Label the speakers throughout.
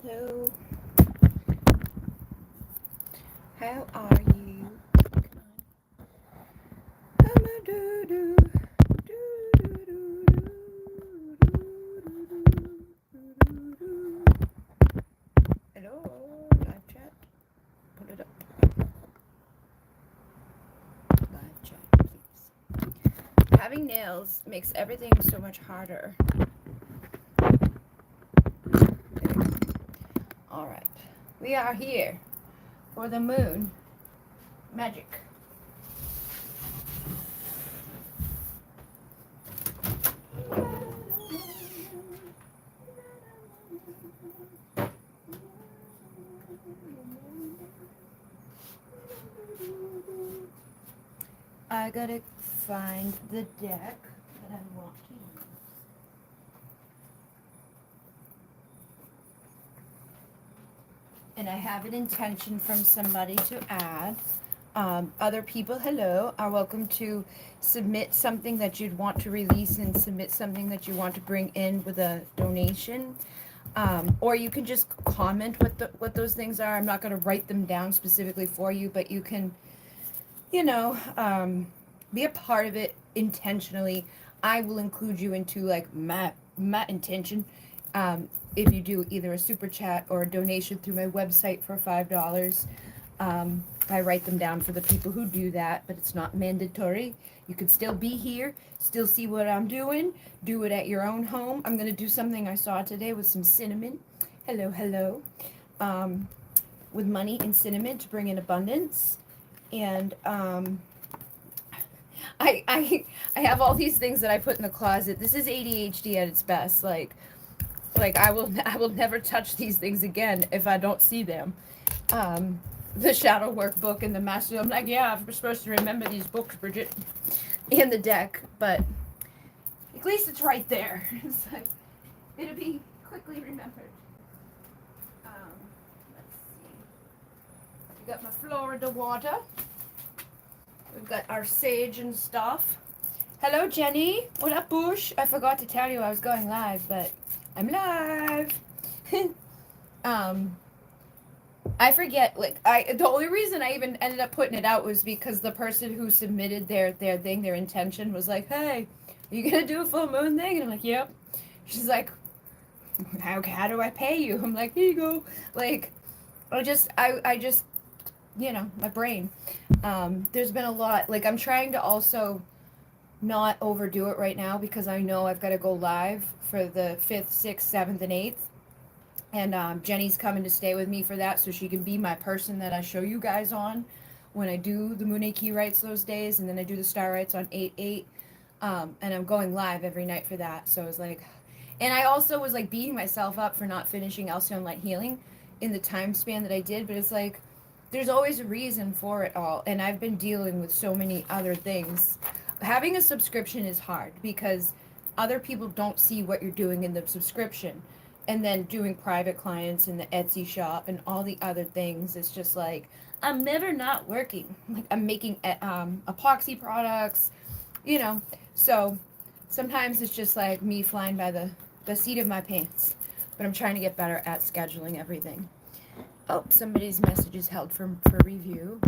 Speaker 1: Hello. How are you? Come on. Hello, live chat. Put it up. Live chat, please. Having nails makes everything so much harder. There we go. All right. We are here for the moon magic. I gotta find the deck that I want to use. And I have an intention from somebody to add. Other people, hello, are welcome to submit something that you'd want to release and submit something that you want to bring in with a donation. Or you can just comment what those things are. I'm not going to write them down specifically for you, but you can, be a part of it intentionally. I will include you into like my intention. If you do either a super chat or a donation through my website for $5. I write them down for the people who do that, but it's not mandatory. You could still be here, still see what I'm doing, do it at your own home. I'm going to do something I saw today with some cinnamon. Hello, hello. With money and cinnamon to bring in abundance. And I have all these things that I put in the closet. This is ADHD at its best. Like I will never touch these things again if I don't see them. The shadow workbook and the master. I'm like, yeah, I'm supposed to remember these books, Bridget, and the deck, but at least it's right there. It's like, it'll be quickly remembered. Let's see. We got my Florida water. We've got our sage and stuff. Hello, Jenny. What up, Bush? I forgot to tell you I was going live, but I'm live. I forget, the only reason I even ended up putting it out was because the person who submitted their intention was like, hey, are you gonna do a full moon thing? And I'm like, yep. She's like, how do I pay you? I'm like, here you go. Like, I just, my brain. There's been a lot, like, I'm trying to also not overdo it right now because I know I've got to go live for the 5th, 6th, 7th, and 8th. And Jenny's coming to stay with me for that so she can be my person that I show you guys on when I do the Moon Key Rights those days, and then I do the Star Rights on 8/8. And I'm going live every night for that. So I was like, and I also was like beating myself up for not finishing Alcyon Light Healing in the time span that I did, but it's like, there's always a reason for it all. And I've been dealing with so many other things. Having a subscription is hard because other people don't see what you're doing in the subscription. And then doing private clients in the Etsy shop and all the other things, it's just like, I'm never not working. Like, I'm making epoxy products, So sometimes it's just like me flying by the seat of my pants. But I'm trying to get better at scheduling everything. Oh, somebody's message is held for review.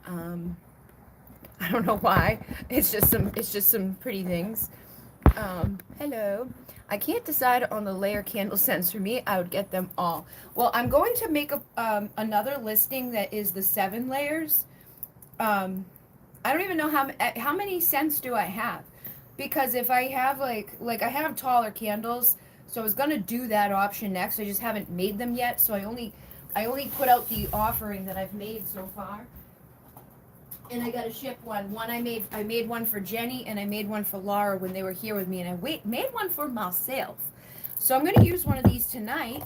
Speaker 1: I don't know why. It's just some pretty things. Hello. I can't decide on the layer candle scents. For me, I would get them all. Well, I'm going to make another listing that is the 7 layers. I don't even know how many scents do I have, because if I have like I have taller candles, so I was gonna do that option next. I just haven't made them yet, so I only put out the offering that I've made so far. And I gotta ship one. I made one for Jenny, and I made one for Laura when they were here with me, and I made one for myself. So I'm gonna use one of these tonight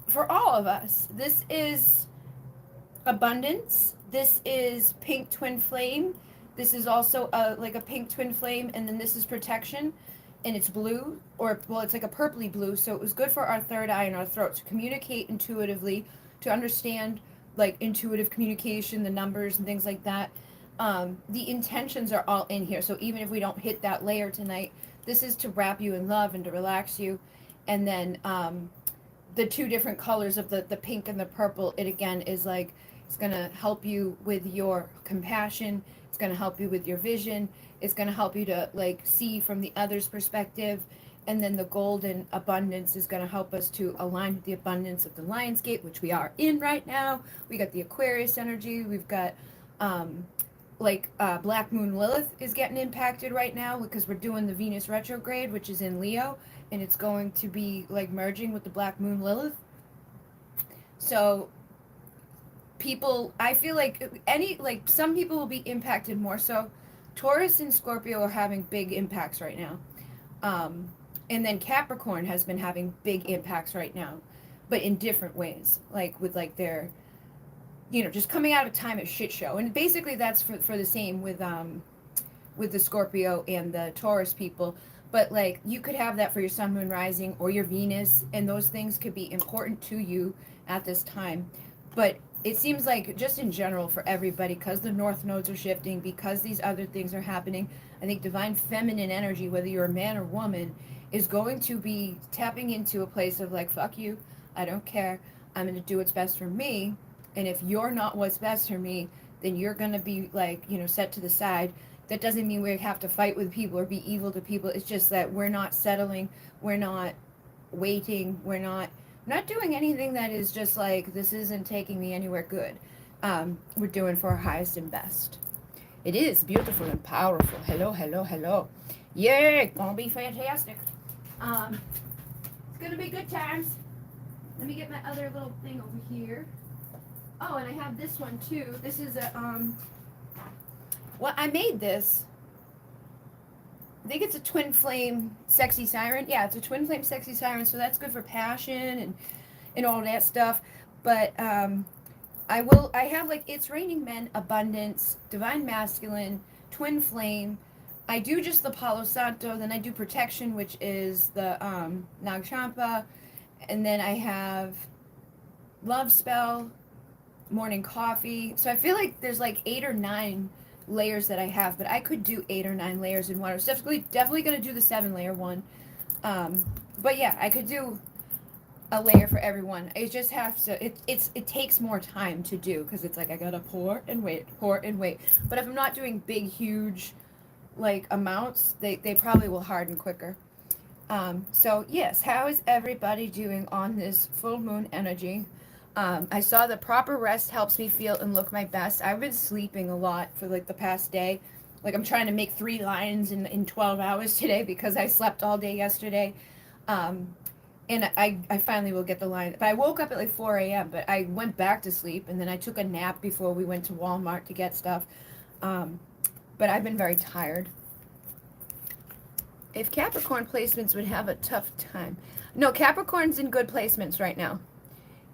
Speaker 1: for all of us. This is Abundance. This is Pink Twin Flame. This is also like a pink twin flame, and then this is Protection, and it's blue, it's like a purpley blue. So it was good for our third eye and our throat to communicate intuitively, to understand like intuitive communication, the numbers and things like that. The intentions are all in here. So even if we don't hit that layer tonight, this is to wrap you in love and to relax you. And then the two different colors of the pink and the purple, it again is like, it's going to help you with your compassion. It's going to help you with your vision. It's going to help you to like see from the other's perspective. And then the golden abundance is going to help us to align with the abundance of the Lionsgate, which we are in right now. We got the Aquarius energy. We've got Black Moon Lilith is getting impacted right now because we're doing the Venus retrograde, which is in Leo, and it's going to be like merging with the Black Moon Lilith. So people, I feel like some people will be impacted more so. Taurus and Scorpio are having big impacts right now. And then Capricorn has been having big impacts right now, but in different ways, like with like their, just coming out of time of shit show. And basically that's for the same with the Scorpio and the Taurus people. But like you could have that for your sun, moon, rising, or your Venus, and those things could be important to you at this time. But it seems like just in general for everybody, because the north nodes are shifting, because these other things are happening, I think divine feminine energy, whether you're a man or woman, is going to be tapping into a place of like, fuck you, I don't care, I'm going to do what's best for me. And if you're not what's best for me, then you're going to be like, set to the side. That doesn't mean we have to fight with people or be evil to people. It's just that we're not settling, we're not waiting, we're not doing anything that is just like, this isn't taking me anywhere good. We're doing for our highest and best. It is beautiful and powerful. Hello, hello, hello. Yay, gonna be fantastic. It's gonna be good times. Let me get my other little thing over here. Oh, and I have this one too. This is a I made this. I think it's a twin flame sexy siren. Yeah, it's a twin flame sexy siren, so that's good for passion and all that stuff. But I have like It's Raining Men, Abundance, Divine Masculine, Twin Flame. I do just the Palo Santo, then I do Protection, which is the Nag Champa, and then I have Love Spell, Morning Coffee. So I feel like there's like 8 or 9 layers that I have, but I could do 8 or 9 layers in one. I was definitely going to do the 7-layer one. But yeah, I could do a layer for everyone. It just has to, it takes more time to do because it's like I gotta pour and wait. But if I'm not doing big, huge like amounts, they probably will harden quicker. So yes, how is everybody doing on this full moon energy? I saw the proper rest helps me feel and look my best. I've been sleeping a lot for like the past day. Like I'm trying to make 3 lines in 12 hours today because I slept all day yesterday. And I finally will get the line. But I woke up at like 4 a.m., but I went back to sleep, and then I took a nap before we went to Walmart to get stuff. But I've been very tired. If Capricorn placements would have a tough time. No, Capricorn's in good placements right now.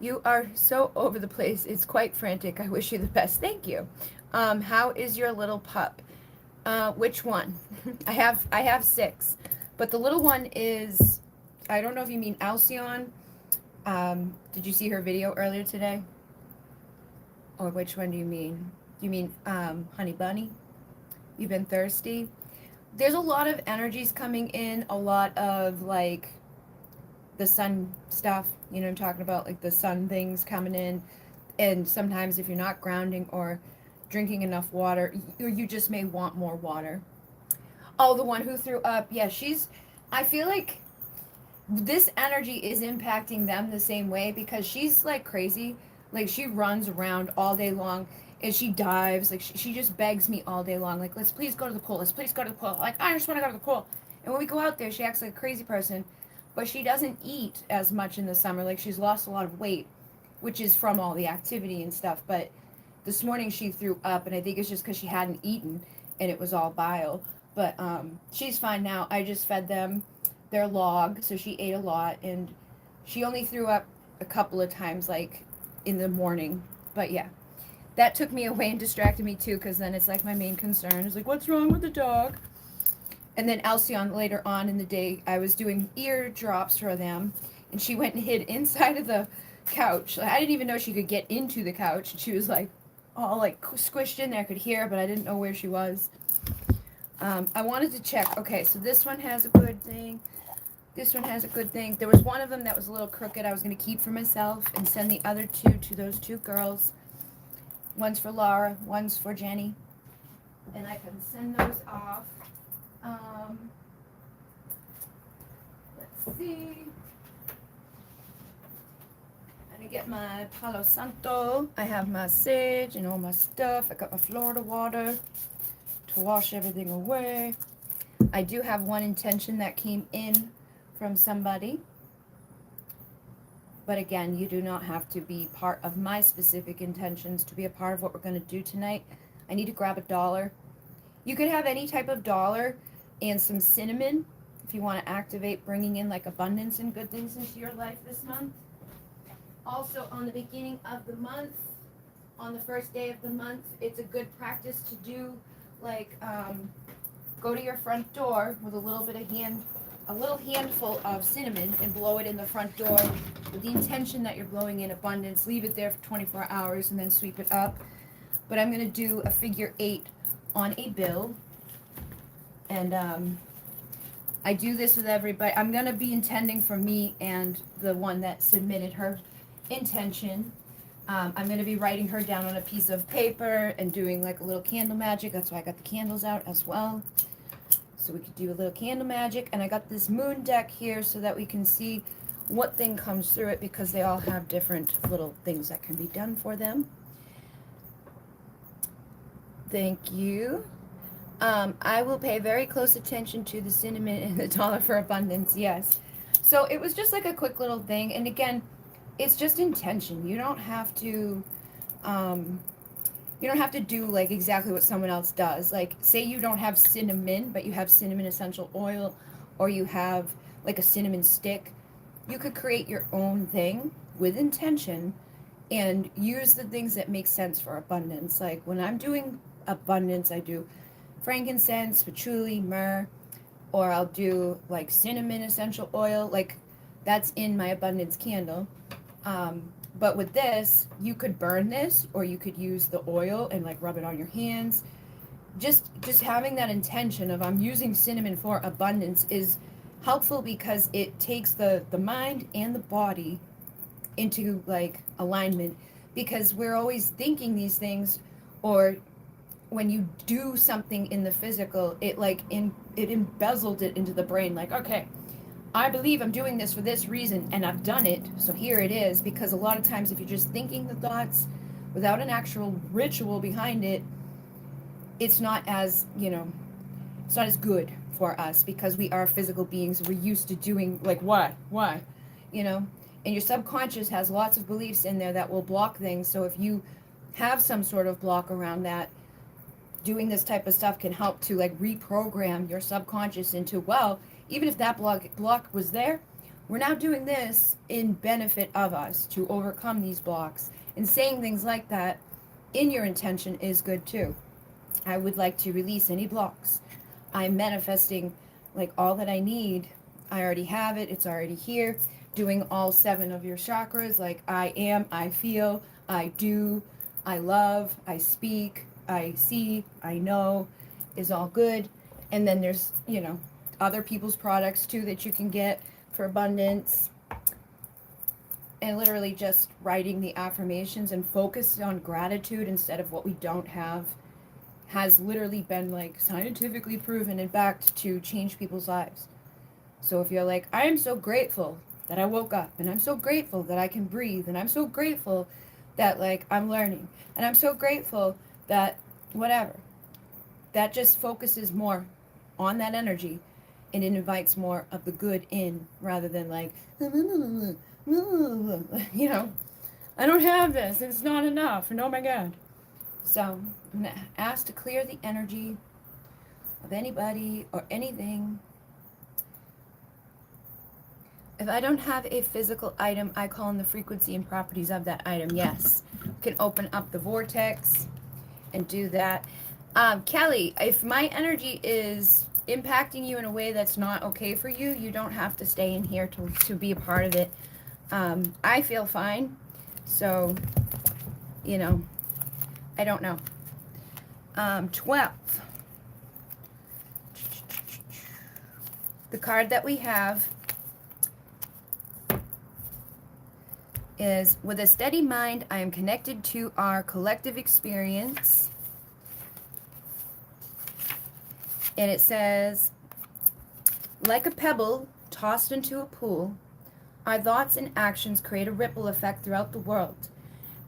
Speaker 1: You are so over the place. It's quite frantic. I wish you the best. Thank you. How is your little pup? Which one? I have 6. But the little one is... I don't know if you mean Alcyon. Did you see her video earlier today? Or which one do you mean? Do you mean Honey Bunny? You've been thirsty? There's a lot of energies coming in, a lot of like the sun stuff, you know what I'm talking about, like the sun things coming in. And sometimes if you're not grounding or drinking enough water, you just may want more water. Oh, the one who threw up. Yeah, I feel like this energy is impacting them the same way because she's like crazy. Like she runs around all day long and she dives. Like she just begs me all day long. Like, let's please go to the pool. Let's please go to the pool. Like, I just want to go to the pool. And when we go out there, she acts like a crazy person. But she doesn't eat as much in the summer. Like she's lost a lot of weight, which is from all the activity and stuff. But this morning she threw up, and I think it's just because she hadn't eaten and it was all bile. But she's fine now. I just fed them their log, so she ate a lot, and she only threw up a couple of times like in the morning. But yeah, that took me away and distracted me too, because then it's like my main concern is like, what's wrong with the dog? And then Alcyon, later on in the day, I was doing ear drops for them, and she went and hid inside of the couch. I didn't even know she could get into the couch, and she was like all like squished in there. I could hear her, but I didn't know where she was. I wanted to check. Okay, so this one has a good thing. This one has a good thing. There was one of them that was a little crooked. I was going to keep for myself and send the other two to those two girls. One's for Laura, one's for Jenny. And I can send those off. Let's see. I'm going to get my Palo Santo. I have my sage and all my stuff. I got my Florida water to wash everything away. I do have one intention that came in from somebody. But again, you do not have to be part of my specific intentions to be a part of what we're going to do tonight. I need to grab $1. You could have any type of dollar and some cinnamon if you want to activate bringing in like abundance and good things into your life this month. Also, on the beginning of the month, on the first day of the month, it's a good practice to do like go to your front door with a little handful of cinnamon and blow it in the front door with the intention that you're blowing in abundance. Leave it there for 24 hours and then sweep it up. But I'm going to do a figure 8 on a bill. And I do this with everybody. I'm going to be intending for me and the one that submitted her intention. I'm going to be writing her down on a piece of paper and doing like a little candle magic. That's why I got the candles out as well. So we could do a little candle magic. And I got this moon deck here so that we can see what thing comes through it, because they all have different little things that can be done for them. Thank you. I will pay very close attention to the cinnamon and the dollar for abundance. Yes. So it was just like a quick little thing. And again, it's just intention. You don't have to do like exactly what someone else does. Like say you don't have cinnamon, but you have cinnamon essential oil, or you have like a cinnamon stick. You could create your own thing with intention and use the things that make sense for abundance. Like when I'm doing abundance, I do frankincense, patchouli, myrrh, or I'll do like cinnamon essential oil. Like that's in my abundance candle. But with this, you could burn this, or you could use the oil and like rub it on your hands. Just having that intention of I'm using cinnamon for abundance is helpful, because it takes the mind and the body into like alignment, because we're always thinking these things, or when you do something in the physical, it like it embezzled it into the brain, like, okay, I believe I'm doing this for this reason, and I've done it, so here it is. Because a lot of times if you're just thinking the thoughts without an actual ritual behind it, it's not as, it's not as good for us, because we are physical beings. We're used to doing like, why, and your subconscious has lots of beliefs in there that will block things. So if you have some sort of block around that, doing this type of stuff can help to like reprogram your subconscious into, well, even if that block was there, we're now doing this in benefit of us to overcome these blocks. And saying things like that in your intention is good too. I would like to release any blocks. I'm manifesting like all that I need. I already have it. It's already here. Doing all 7 of your chakras, like I am, I feel, I do, I love, I speak, I see, I know, is all good. And then there's, other people's products too that you can get for abundance. And literally just writing the affirmations and focus on gratitude instead of what we don't have has literally been like scientifically proven and backed to change people's lives. So if you're like, I am so grateful that I woke up, and I'm so grateful that I can breathe, and I'm so grateful that like I'm learning, and I'm so grateful that whatever, that just focuses more on that energy, and it invites more of the good in, rather than like, I don't have this, it's not enough, and oh my God. So I'm going to ask to clear the energy of anybody or anything. If I don't have a physical item, I call in the frequency and properties of that item. Yes. You can open up the vortex and do that. Kelly, if my energy is impacting you in a way that's not okay for you, you don't have to stay in here to be a part of it. I feel fine. So, I don't know. 12. The card that we have is, with a steady mind, I am connected to our collective experience. And it says, like a pebble tossed into a pool, our thoughts and actions create a ripple effect throughout the world.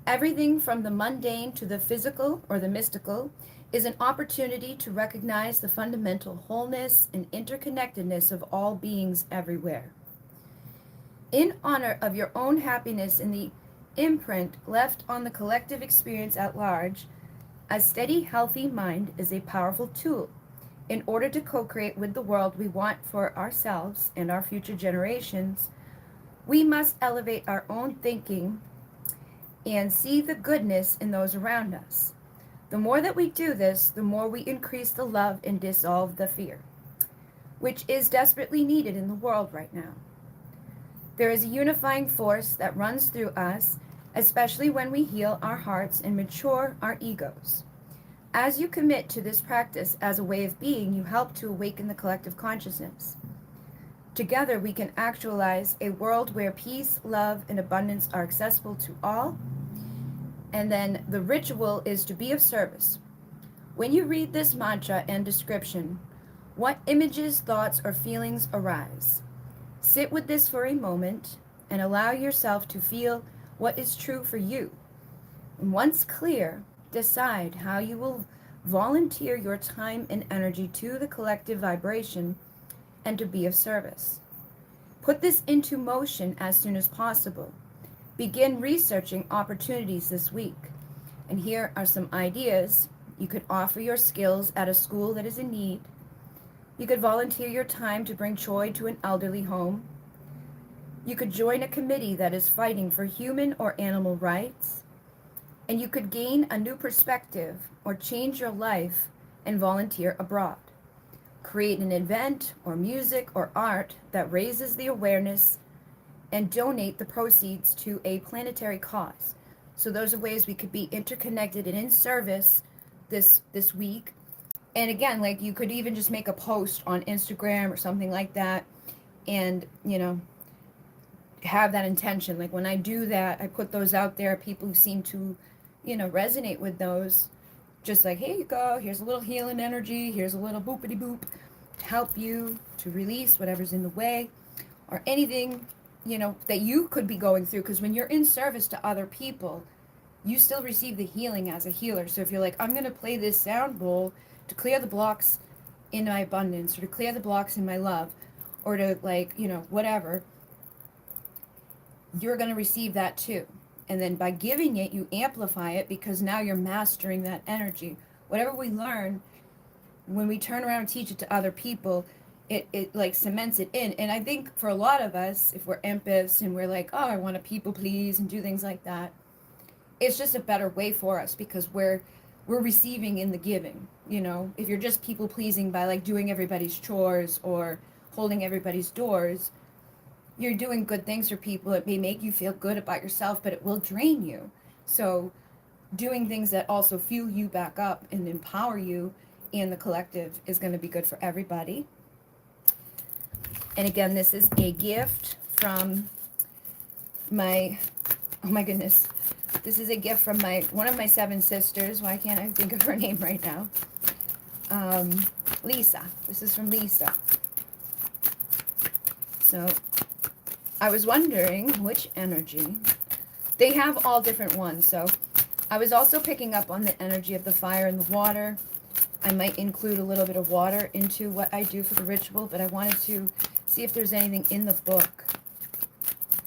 Speaker 1: Everything from the mundane to the physical or the mystical is an opportunity to recognize the fundamental wholeness and interconnectedness of all beings everywhere. In honor of your own happiness and the imprint left on the collective experience at large, a steady, healthy mind is a powerful tool. In order to co-create with the world we want for ourselves and our future generations, we must elevate our own thinking and see the goodness in those around us. The more that we do this, the more we increase the love and dissolve the fear, which is desperately needed in the world right now. There is a unifying force that runs through us, especially when we heal our hearts and mature our egos. As you commit to this practice as a way of being, you help to awaken the collective consciousness. Together, we can actualize a world where peace, love, and abundance are accessible to all. And then the ritual is to be of service. When you read this mantra and description, what images, thoughts, or feelings arise? Sit with this for a moment and allow yourself to feel what is true for you. And once clear, decide how you will volunteer your time and energy to the collective vibration and to be of service. Put this into motion as soon as possible. Begin researching opportunities this week. And here are some ideas. You could offer your skills at a school that is in need. You could volunteer your time to bring joy to an elderly home. You could join a committee that is fighting for human or animal rights. And you could gain a new perspective or change your life and volunteer abroad. Create an event or music or art that raises the awareness and donate the proceeds to a planetary cause. So those are ways we could be interconnected and in service this week. And again, like you could even just make a post on Instagram or something like that and, have that intention. Like when I do that, I put those out there. People who seem to, resonate with those. Just like, here you go. Here's a little healing energy. Here's a little boopity boop to help you to release whatever's in the way or anything, that you could be going through. Because when you're in service to other people, you still receive the healing as a healer. So if you're like, I'm going to play this sound bowl to clear the blocks in my abundance or to clear the blocks in my love or to whatever, you're going to receive that too. And then by giving it, you amplify it because now you're mastering that energy. Whatever we learn, when we turn around and teach it to other people, it like cements it in. And I think for a lot of us, if we're empaths and we're like, oh, I want to people please and do things like that, it's just a better way for us because we're receiving in the giving. If you're just people pleasing by like doing everybody's chores or holding everybody's doors, you're doing good things for people. It may make you feel good about yourself, but it will drain you. So doing things that also fuel you back up and empower you in the collective is going to be good for everybody. And again, this is a gift from my, oh my goodness. This is a gift from one of my 7 sisters. Why can't I think of her name right now? Lisa. This is from Lisa. So I was wondering which energy. They have all different ones. So I was also picking up on the energy of the fire and the water. I might include a little bit of water into what I do for the ritual, but I wanted to see if there's anything in the book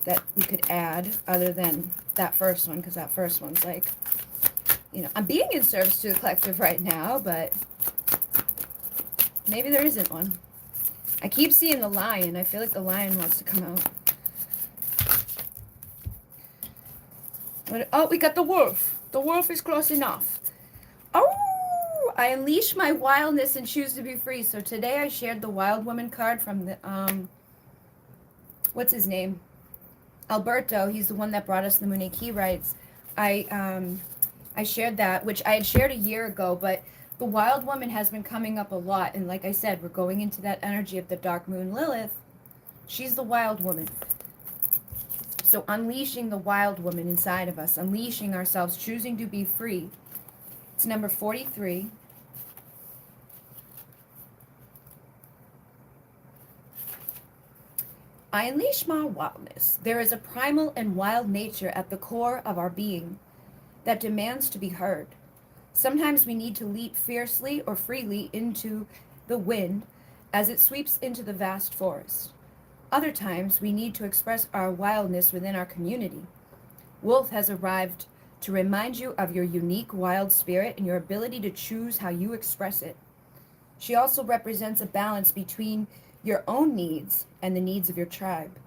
Speaker 1: that we could add other than that first one, because that first one's like, I'm being in service to the collective right now, but maybe there isn't one. I keep seeing the lion. I feel like the lion wants to come out. Oh, we got the wolf. The wolf is close enough. Oh, I unleash my wildness and choose to be free. So today I shared the Wild Woman card from the, what's his name? Alberto. He's the one that brought us the Moon Key rights. I shared that, which I had shared a year ago, but the Wild Woman has been coming up a lot. And like I said, we're going into that energy of the Dark Moon Lilith. She's the Wild Woman. So unleashing the wild woman inside of us, unleashing ourselves, choosing to be free. It's number 43. I unleash my wildness. There is a primal and wild nature at the core of our being that demands to be heard. Sometimes we need to leap fiercely or freely into the wind as it sweeps into the vast forest. Other times we need to express our wildness within our community. Wolf has arrived to remind you of your unique wild spirit and your ability to choose how you express it. She also represents a balance between your own needs and the needs of your tribe.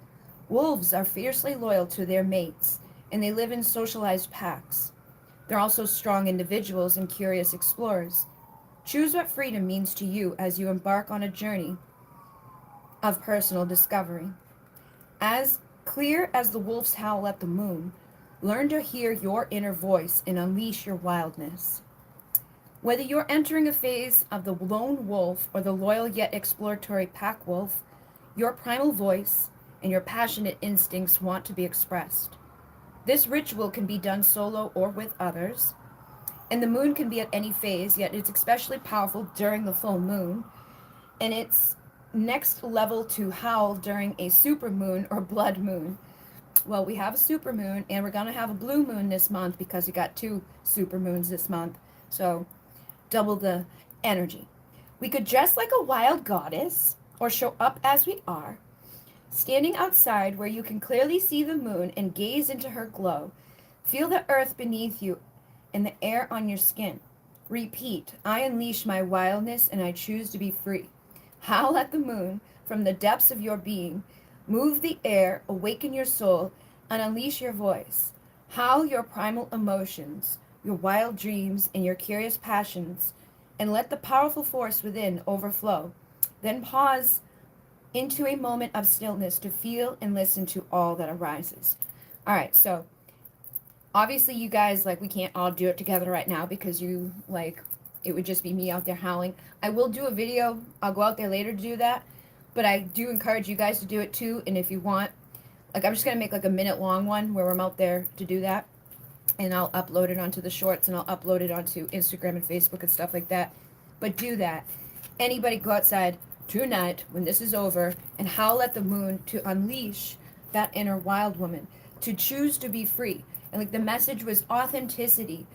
Speaker 1: Wolves are fiercely loyal to their mates, and they live in socialized packs. They're also strong individuals and curious explorers. Choose what freedom means to you as you embark on a journey of personal discovery. As clear as the wolf's howl at the moon, learn to hear your inner voice and unleash your wildness. Whether you're entering a phase of the lone wolf or the loyal yet exploratory pack wolf, your primal voice and your passionate instincts want to be expressed. This ritual can be done solo or with others, and the moon can be at any phase, yet it's especially powerful during the full moon, and it's next level to howl during a supermoon or blood moon. Well, we have a supermoon, and we're going to have a blue moon this month because we got 2 supermoons this month, so double the energy. We could dress like a wild goddess or show up as we are, standing outside where you can clearly see the moon and gaze into her glow. Feel the earth beneath you and the air on your skin. Repeat, I unleash my wildness and I choose to be free. Howl at the moon from the depths of your being. Move the air, awaken your soul, and unleash your voice. Howl your primal emotions, your wild dreams, and your curious passions, and let the powerful force within overflow. Then pause into a moment of stillness to feel and listen to all that arises. All right, so obviously you guys, like, we can't all do it together right now because you, like, it would just be me out there howling. I will do a video. I'll go out there later to do that, but I do encourage you guys to do it too, and if you want, like, I'm just going to make like a minute long one where I'm out there to do that, and I'll upload it onto the shorts, and I'll upload it onto Instagram and Facebook and stuff like that. But do that. Anybody go outside tonight when this is over and howl at the moon to unleash that inner wild woman, to choose to be free. And like the message was authenticity,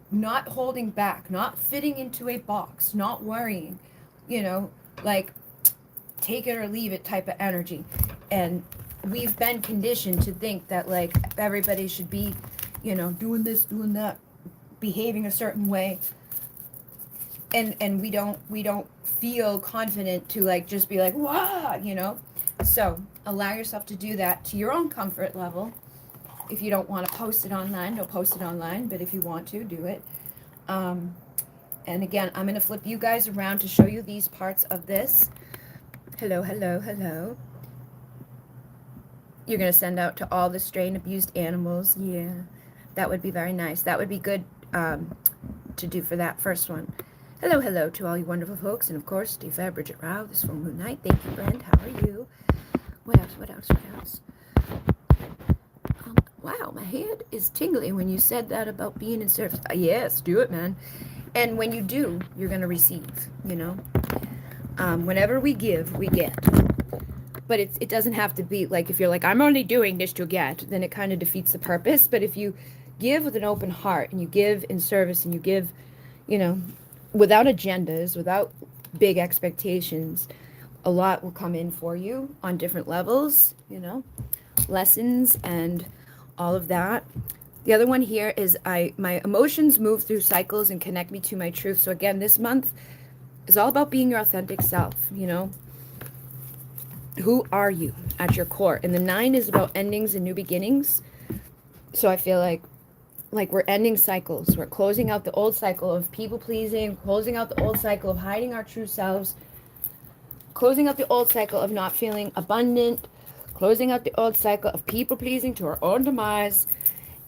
Speaker 1: not holding back, not fitting into a box, not worrying, you know, like take it or leave it type of energy. And we've been conditioned to think that like everybody should be, you know, doing this, doing that, behaving a certain way, and we don't feel confident to like just be like, wow, you know. So allow yourself to do that to your own comfort level. If you don't want to post it online, don't post it online, but if you want to, do it. And again, I'm going to flip you guys around to show you these parts of this. Hello, hello, hello. You're going to send out to all the stray and abused animals. Yeah, that would be very nice. That would be good to do for that first one. Hello, hello to all you wonderful folks. And of course, Steve Fair, Bridget Rao, this full moon night. Thank you, Brent. How are you? What else? What else? What else? Wow, my head is tingling when you said that about being in service. Yes, do it, man. And when you do, you're going to receive, you know. Whenever we give, we get. But it doesn't have to be like, if you're like, I'm only doing this to get, then it kind of defeats the purpose. But if you give with an open heart and you give in service and you give, you know, without agendas, without big expectations, a lot will come in for you on different levels, you know, lessons and all of that. The other one here is my emotions move through cycles and connect me to my truth. So again, this month is all about being your authentic self, you know. Who are you at your core? And the 9 is about endings and new beginnings. So I feel like we're ending cycles. We're closing out the old cycle of people pleasing, closing out the old cycle of hiding our true selves, closing out the old cycle of not feeling abundant, closing out the old cycle of people pleasing to our own demise.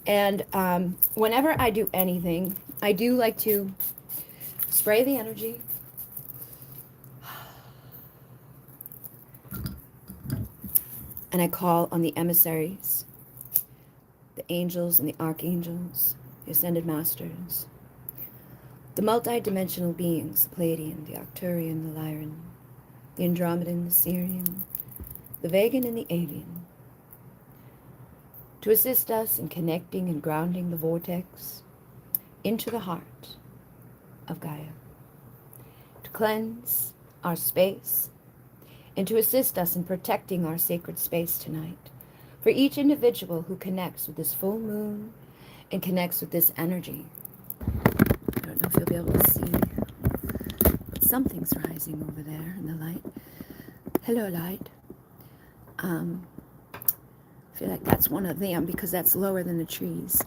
Speaker 1: And whenever I do anything, I do like to spray the energy, and I call on the emissaries angels and the archangels, the ascended masters, the multi-dimensional beings, the Pleiadian, the Arcturian, the Lyran, the Andromedan, the Sirian, the Vegan, and the Avian, to assist us in connecting and grounding the vortex into the heart of Gaia, to cleanse our space, and to assist us in protecting our sacred space tonight. For each individual who connects with this full moon and connects with this energy. I don't know if you'll be able to see, but something's rising over there in the light. Hello, light. I feel like that's one of them because that's lower than the trees.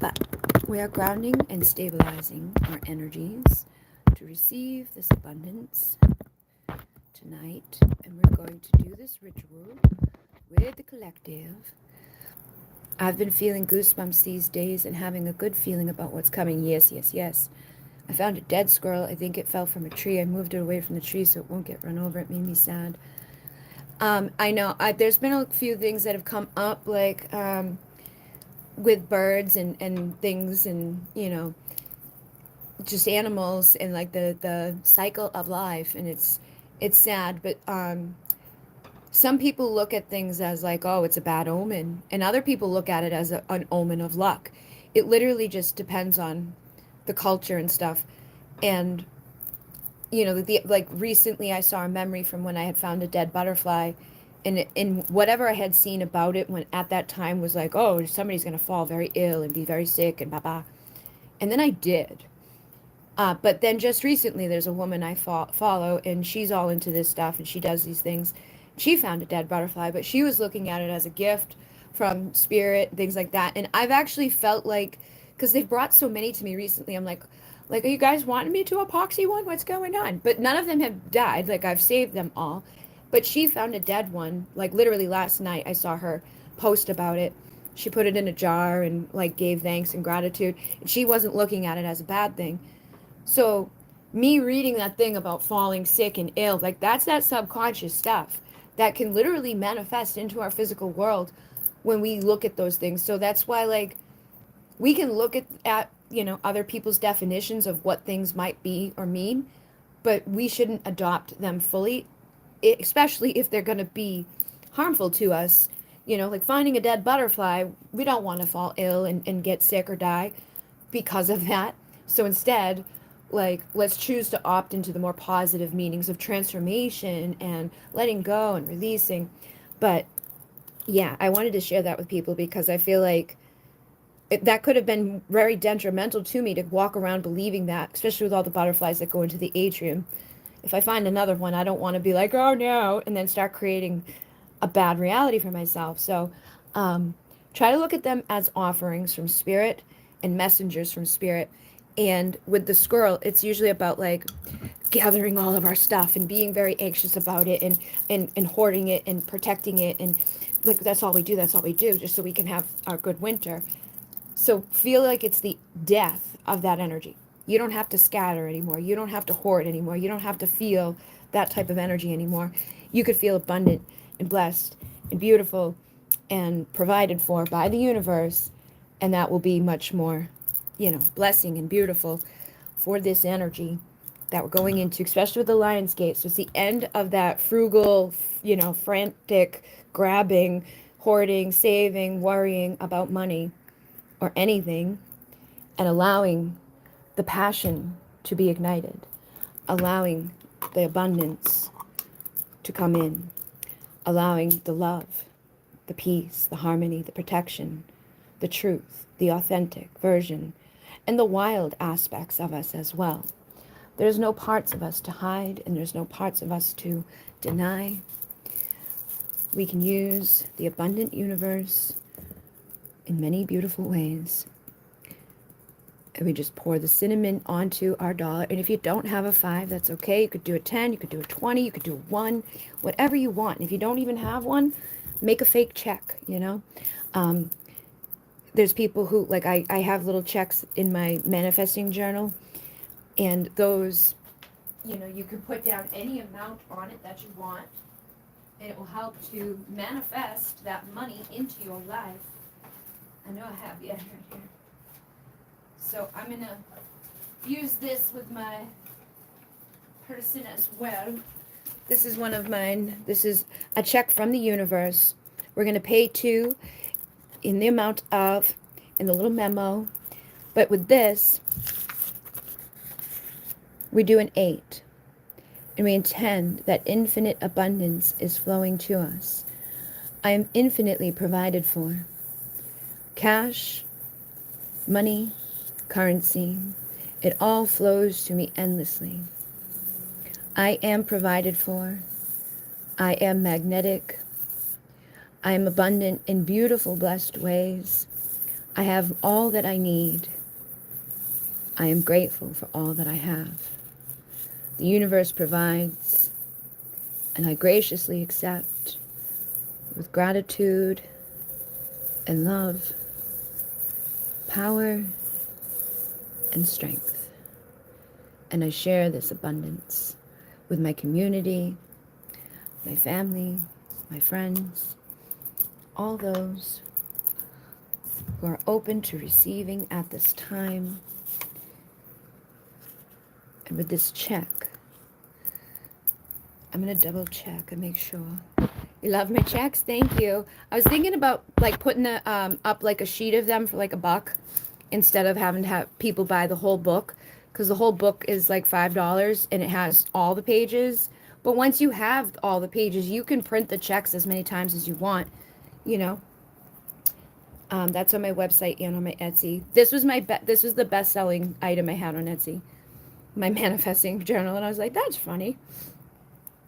Speaker 1: But we are grounding and stabilizing our energies to receive this abundance tonight. And we're going to do this ritual with the collective. I've been feeling goosebumps these days and having a good feeling about what's coming. Yes, yes, yes. I found a dead squirrel. I think it fell from a tree. I moved it away from the tree so it won't get run over. It made me sad. I know there's been a few things that have come up, like with birds and things, and just animals, and like the cycle of life, and it's sad, but some people look at things as like, oh, it's a bad omen, and other people look at it as an omen of luck. It literally just depends on the culture and stuff. And like recently I saw a memory from when I had found a dead butterfly, and in whatever I had seen about it when at that time was like, oh, somebody's going to fall very ill and be very sick and blah blah. And then I did. But then just recently there's a woman I follow, and she's all into this stuff, and she does these things. She found a dead butterfly, but she was looking at it as a gift from spirit, things like that. And I've actually felt like, because they've brought so many to me recently, I'm like, are you guys wanting me to epoxy one? What's going on? But none of them have died. Like, I've saved them all. But she found a dead one. Like, literally last night, I saw her post about it. She put it in a jar and, like, gave thanks and gratitude. And she wasn't looking at it as a bad thing. So, me reading that thing about falling sick and ill, like, that's that subconscious stuff that can literally manifest into our physical world when we look at those things. So that's why, like, we can look at other people's definitions of what things might be or mean, but we shouldn't adopt them fully, especially if they're going to be harmful to us. Like finding a dead butterfly, we don't want to fall ill and get sick or die because of that. So instead, like, let's choose to opt into the more positive meanings of transformation and letting go and releasing. But yeah, I wanted to share that with people because I feel like that could have been very detrimental to me to walk around believing that, especially with all the butterflies that go into the atrium. If I find another one, I don't want to be like, oh no, and then start creating a bad reality for myself. So try to look at them as offerings from spirit and messengers from spirit. And with the squirrel, it's usually about like gathering all of our stuff and being very anxious about it, and hoarding it and protecting it. And like, that's all we do. That's all we do just so we can have our good winter. So feel like it's the death of that energy. You don't have to scatter anymore. You don't have to hoard anymore. You don't have to feel that type of energy anymore. You could feel abundant and blessed and beautiful and provided for by the universe. And that will be much more, blessing and beautiful for this energy that we're going into, especially with the Lionsgate. So it's the end of that frugal, frantic, grabbing, hoarding, saving, worrying about money or anything, and allowing the passion to be ignited, allowing the abundance to come in, allowing the love, the peace, the harmony, the protection, the truth, the authentic version, and the wild aspects of us as well. There's no parts of us to hide, and there's no parts of us to deny. We can use the abundant universe in many beautiful ways. And we just pour the cinnamon onto our dollar. And if you don't have a 5, that's okay. You could do a 10, you could do a 20, you could do a 1, whatever you want. And if you don't even have one, make a fake check, There's people who, like, I have little checks in my manifesting journal, and those, you can put down any amount on it that you want, and it will help to manifest that money into your life. know I have, yeah, right here. So I'm going to use this with my person as well. This is one of mine. This is a check from the universe. We're going to pay to in the amount of, in the little memo. But with this, we do an 8. And we intend that infinite abundance is flowing to us. I am infinitely provided for. Cash, money, currency, it all flows to me endlessly. I am provided for. I am magnetic. I am abundant in beautiful, blessed ways. I have all that I need. I am grateful for all that I have. The universe provides, and I graciously accept with gratitude and love, power and strength. And I share this abundance with my community, my family, my friends, all those who are open to receiving at this time. And with this check, I'm going to double check and make sure. You love my checks? Thank you. I was thinking about like putting up like a sheet of them for like $1 instead of having to have people buy the whole book, because the whole book is like $5 and it has all the pages. But once you have all the pages, you can print the checks as many times as you want, you know. That's on my website and on my Etsy. This was this was the best-selling item I had on Etsy, my manifesting journal, and I was like, that's funny.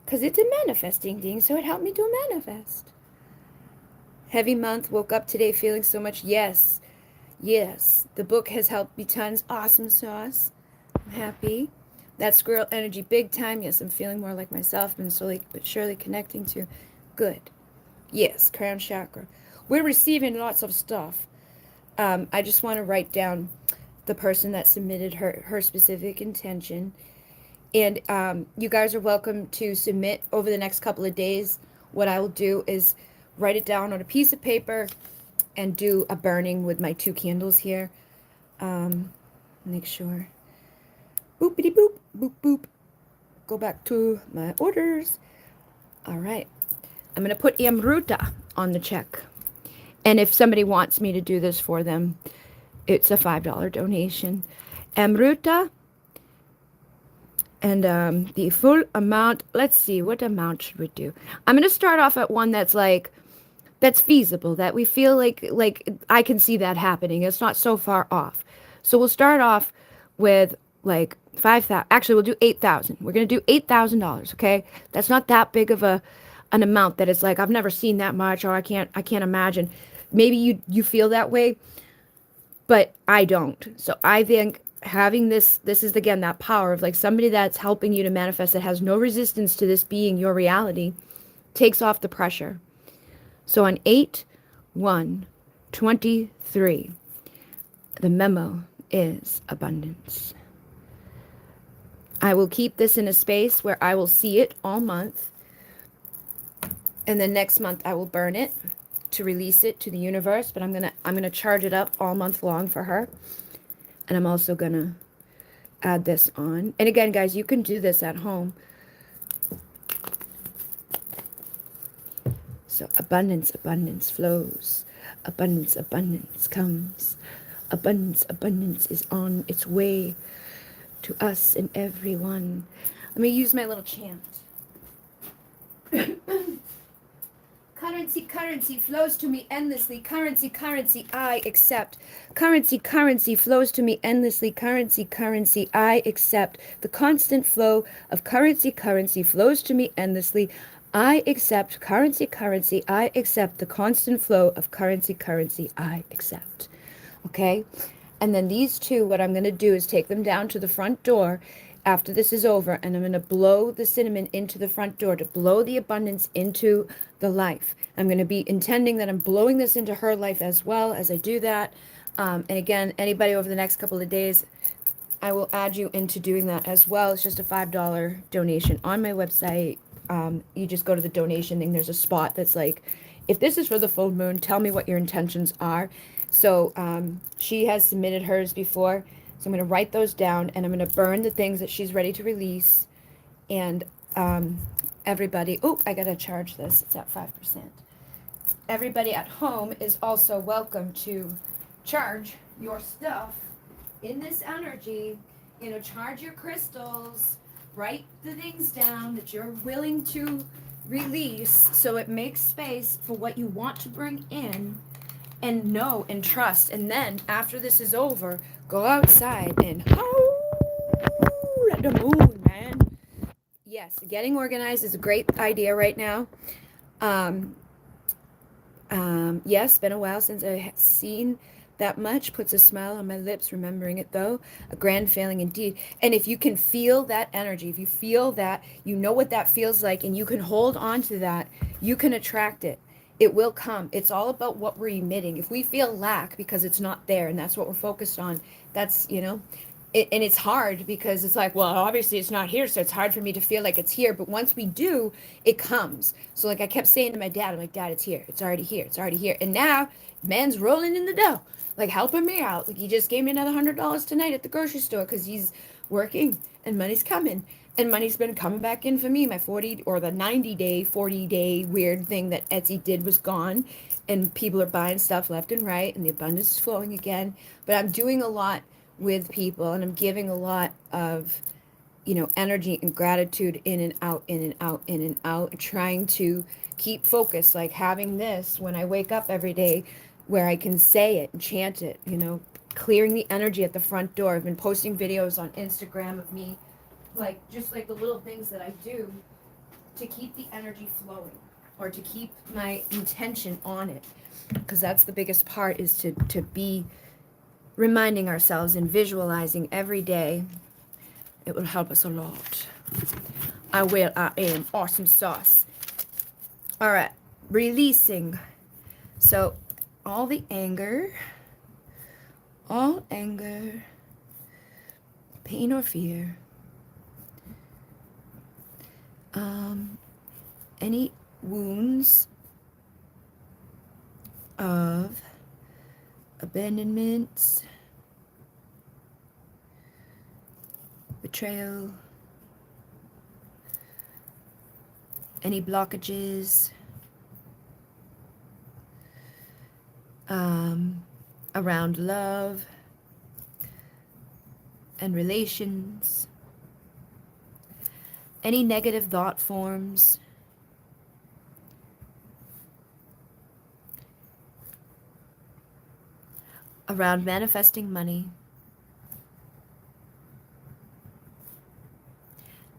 Speaker 1: Because it's a manifesting thing, so it helped me to manifest. Heavy month, woke up today feeling so much. Yes, the book has helped me tons. Awesome sauce. I'm happy. That squirrel energy, big time. Yes, I'm feeling more like myself. Been slowly but surely connecting to. Good. Yes, crown chakra. We're receiving lots of stuff. I just want to write down the person that submitted her specific intention. And you guys are welcome to submit over the next couple of days. What I will do is write it down on a piece of paper and do a burning with my 2 candles here. Make sure. Boopity boop, boop, boop. Go back to my orders. All right. I'm going to put Amruta on the check. And if somebody wants me to do this for them, it's a $5 donation. Amruta. And the full amount, let's see, what amount should we do? I'm going to start off at one that's like, that's feasible, that we feel like I can see that happening. It's not so far off. So we'll start off with like 5,000. Actually, we'll do 8,000. We're going to do $8,000, okay? That's not that big of an amount that it's like, I've never seen that much, or I can't imagine. Maybe you feel that way, but I don't. So I think having this is again that power of like somebody that's helping you to manifest, that has no resistance to this being your reality, takes off the pressure. So on 8/1/23, the memo is abundance. I will keep this in a space where I will see it all month, and then next month I will burn it to release it to the universe. But I'm gonna charge it up all month long for her. And I'm also going to add this on. And again, guys, you can do this at home. So abundance, abundance flows. Abundance, abundance comes. Abundance, abundance is on its way to us and everyone. Let me use my little chant. Currency, currency flows to me endlessly. Currency, currency, I accept. Currency, currency flows to me endlessly. Currency, currency, I accept. The constant flow of currency, currency flows to me endlessly. I accept. Currency, currency, I accept. The constant flow of currency, currency, I accept. Okay? And then these two, what I'm going to do is take them down to the front door after this is over, and I'm going to blow the cinnamon into the front door to blow the abundance into the life. I'm going to be intending that I'm blowing this into her life as well as I do that. And again, anybody over the next couple of days, I will add you into doing that as well. It's just a $5 donation on my website. You just go to the donation thing. There's a spot that's like, if this is for the full moon, tell me what your intentions are. So she has submitted hers before. So I'm going to write those down, and I'm going to burn the things that she's ready to release. And everybody, oh, I got to charge this. It's at 5%. Everybody at home is also welcome to charge your stuff in this energy. You know, charge your crystals, write the things down that you're willing to release so it makes space for what you want to bring in, and know and trust. And then after this is over, go outside and howl at the moon, man. Yes, getting organized is a great idea right now. Um, yes, been a while since I have seen that much. Puts a smile on my lips, remembering it though. A grand feeling indeed. And if you can feel that energy, if you feel that, you know what that feels like, and you can hold on to that, you can attract it. It will come. It's all about what we're emitting. If we feel lack because it's not there, and that's what we're focused on, that's, you know, and it's hard because it's like, well, obviously it's not here, so it's hard for me to feel like it's here. But once we do, it comes. So like I kept saying to my dad, I'm like, Dad, it's here. It's already here. It's already here. And now man's rolling in the dough, like helping me out. Like he just gave me another $100 tonight at the grocery store because he's working and money's coming. And money's been coming back in for me. My 40 or the 90-day, 40-day weird thing that Etsy did was gone. And people are buying stuff left and right, and the abundance is flowing again. But I'm doing a lot with people, and I'm giving a lot of, you know, energy and gratitude in and out, in and out, in and out, trying to keep focus, like having this when I wake up every day where I can say it and chant it, you know, clearing the energy at the front door. I've been posting videos on Instagram of me, like just like the little things that I do to keep the energy flowing, or to keep my intention on it, because that's the biggest part, is to be reminding ourselves and visualizing every day. It will help us a lot. I am awesome sauce. All right, releasing. So all anger, pain or fear, any wounds of abandonment, betrayal, any blockages around love and relations, any negative thought forms, around manifesting money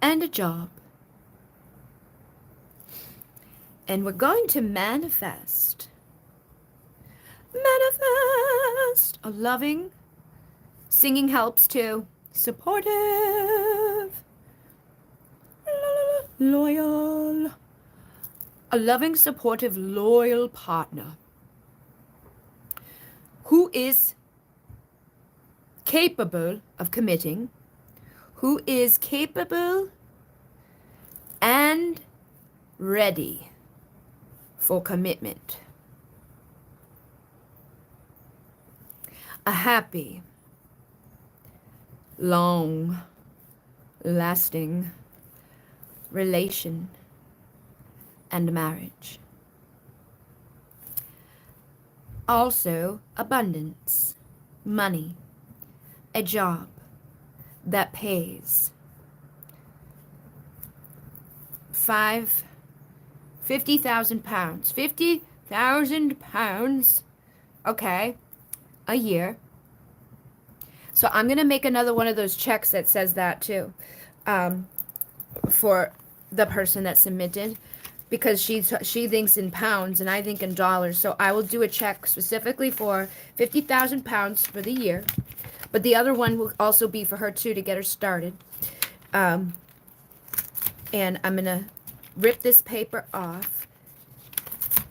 Speaker 1: and a job. And we're going to manifest a loving, singing helps too, supportive, loyal, a loving, supportive, loyal partner who is capable of committing, who is capable and ready for commitment. A happy, long-lasting relation and marriage. Also, abundance, money, a job that pays. 50,000 pounds. 50,000 pounds, okay, a year. So I'm going to make another one of those checks that says that too, for the person that submitted, because she thinks in pounds and I think in dollars. So I will do a check specifically for 50,000 pounds for the year. But the other one will also be for her too, to get her started. And I'm going to rip this paper off.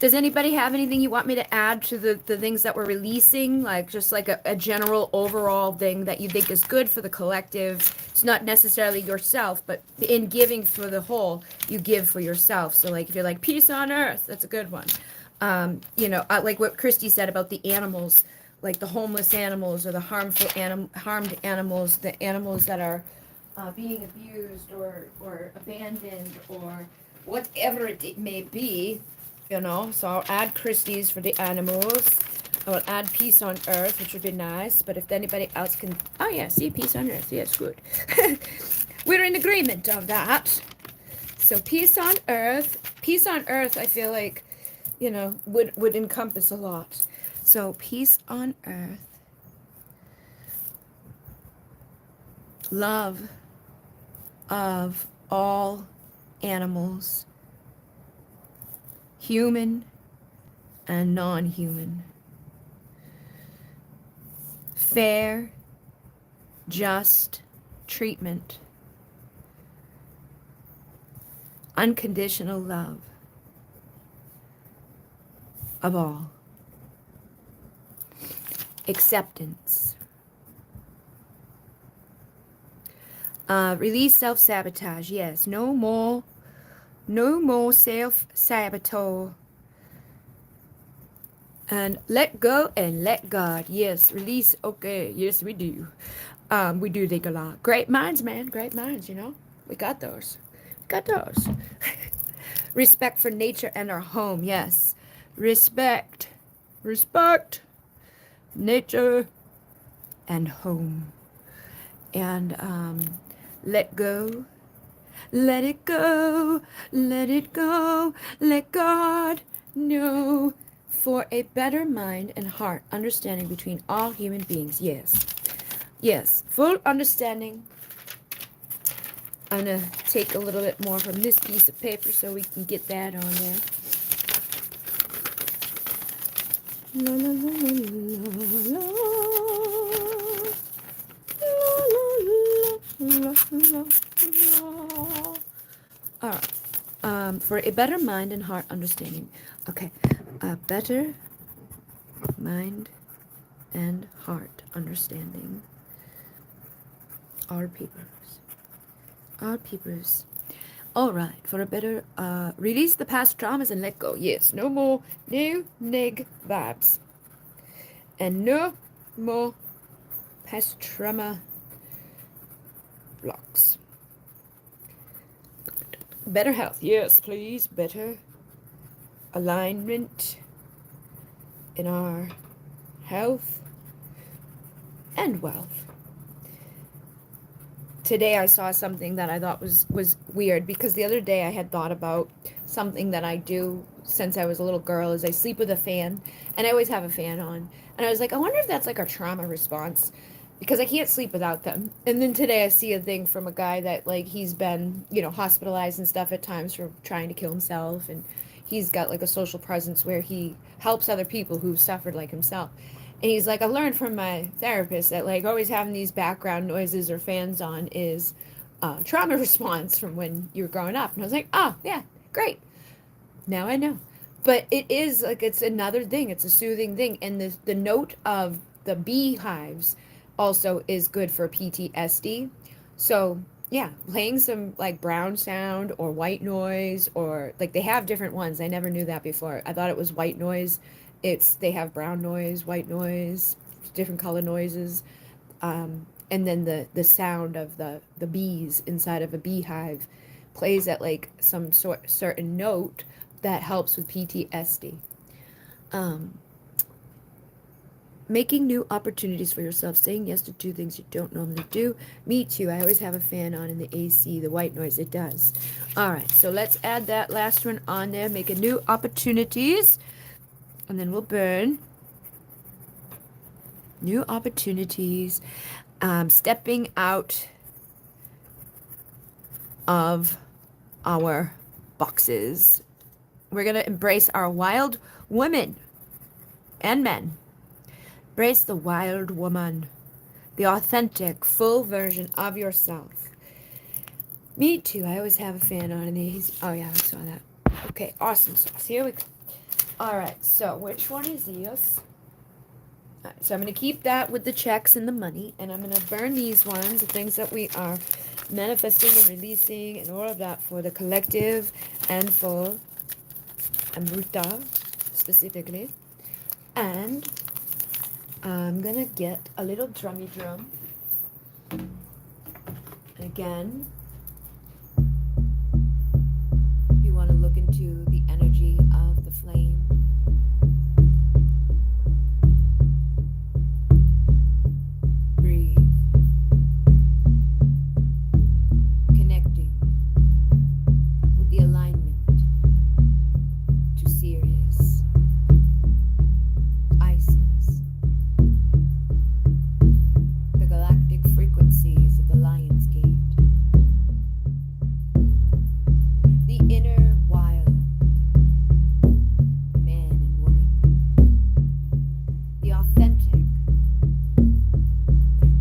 Speaker 1: Does anybody have anything you want me to add to the things that we're releasing? Like just like a general overall thing that you think is good for the collective. It's not necessarily yourself, but in giving for the whole, you give for yourself. So like if you're like peace on earth, that's a good one. You know, like what Christy said about the animals. like the homeless animals or the harmed animals, the animals that are being abused or abandoned or whatever it may be, you know. So I'll add Christie's for the animals. I will add Peace on Earth, which would be nice. But if anybody else can, oh yeah, see Peace on Earth, yes, good. We're in agreement of that. So Peace on Earth, I feel like, you know, would encompass a lot. So Peace on Earth, love of all animals, human and non-human, fair, just treatment, unconditional love of all, acceptance, release self-sabotage. Yes, no more self-sabotage. And let go and let God. Yes, release. Okay, yes, we do. We do think a lot. Great minds, man. Great minds, you know. We got those. Got those. Respect for nature and our home. Yes. Respect. Respect. Nature and home. And let go. Let it go. Let it go. Let God know. For a better mind and heart understanding between all human beings. Yes. Yes. Full understanding. I'm going to take a little bit more from this piece of paper so we can get that on there. La, la, la, la, la, la, la, la, la. All right. For a better mind and heart understanding. Okay. A better mind and heart understanding. Our papers. Our papers. All right. For a better, release the past traumas and let go. Yes. No more new neg vibes. And no more past trauma blocks. Better health. Yes, please. Better alignment in our health and wealth. Today I saw something that I thought was weird, because the other day I had thought about something that I do since I was a little girl, is I sleep with a fan, and I always have a fan on. And I was like, I wonder if that's like a trauma response, because I can't sleep without them. And then today I see a thing from a guy that, like, he's been, you know, hospitalized and stuff at times for trying to kill himself, and he's got like a social presence where he helps other people who've suffered like himself. And he's like, I learned from my therapist that, like, always having these background noises or fans on is trauma response from when you were growing up. And I was like, oh, yeah, great. Now I know. But it is, like, it's another thing. It's a soothing thing. And the note of the beehives also is good for PTSD. So, yeah, playing some, like, brown sound or white noise, or, like, they have different ones. I never knew that before. I thought it was white noise. They have brown noise, white noise, different color noises, and then the sound of the bees inside of a beehive plays at like some certain note that helps with PTSD. Making new opportunities for yourself, saying yes to do things you don't normally do. Me too. I always have a fan on in the AC, the white noise, it does. All right, so let's add that last one on there, making new opportunities. And then we'll burn new opportunities, stepping out of our boxes. We're going to embrace our wild women and men. Embrace the wild woman, the authentic, full version of yourself. Me too. I always have a fan on in these. Oh, yeah, I saw that. Okay, awesome sauce. Here we go. All right, so which one is this? All right, so I'm going to keep that with the checks and the money, and I'm going to burn these ones, the things that we are manifesting and releasing and all of that for the collective and for Amrita specifically. And I'm gonna get a little drummy drum. Again, you want to look into the energy of the flame. Breathe. Connecting with the alignment to Sirius, Isis, the galactic frequencies of the Lionsgate, the inner wild man and woman, the authentic,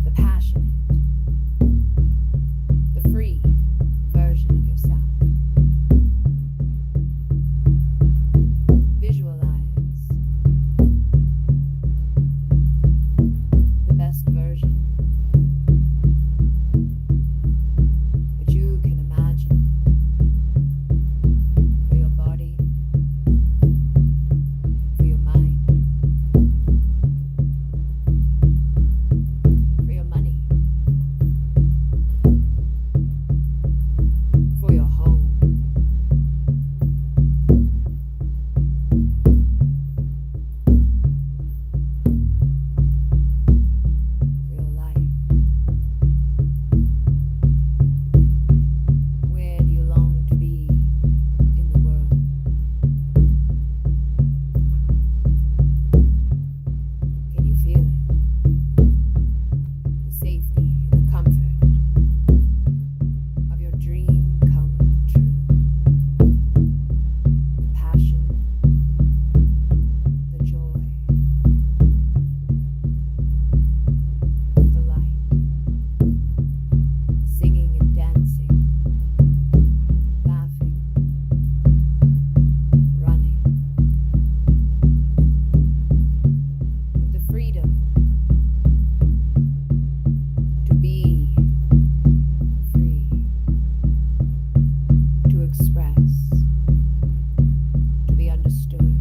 Speaker 1: the passionate, the free version of yourself. Visualize the best version that you can imagine for your body, for your mind, for your money, for your home, for your life. Where do you long to be in the world? Can you feel it? The safety and the comfort of your dream come true. The passion, the joy, the light, singing and dancing, laughing, running, with the freedom to be free, to express, to be understood,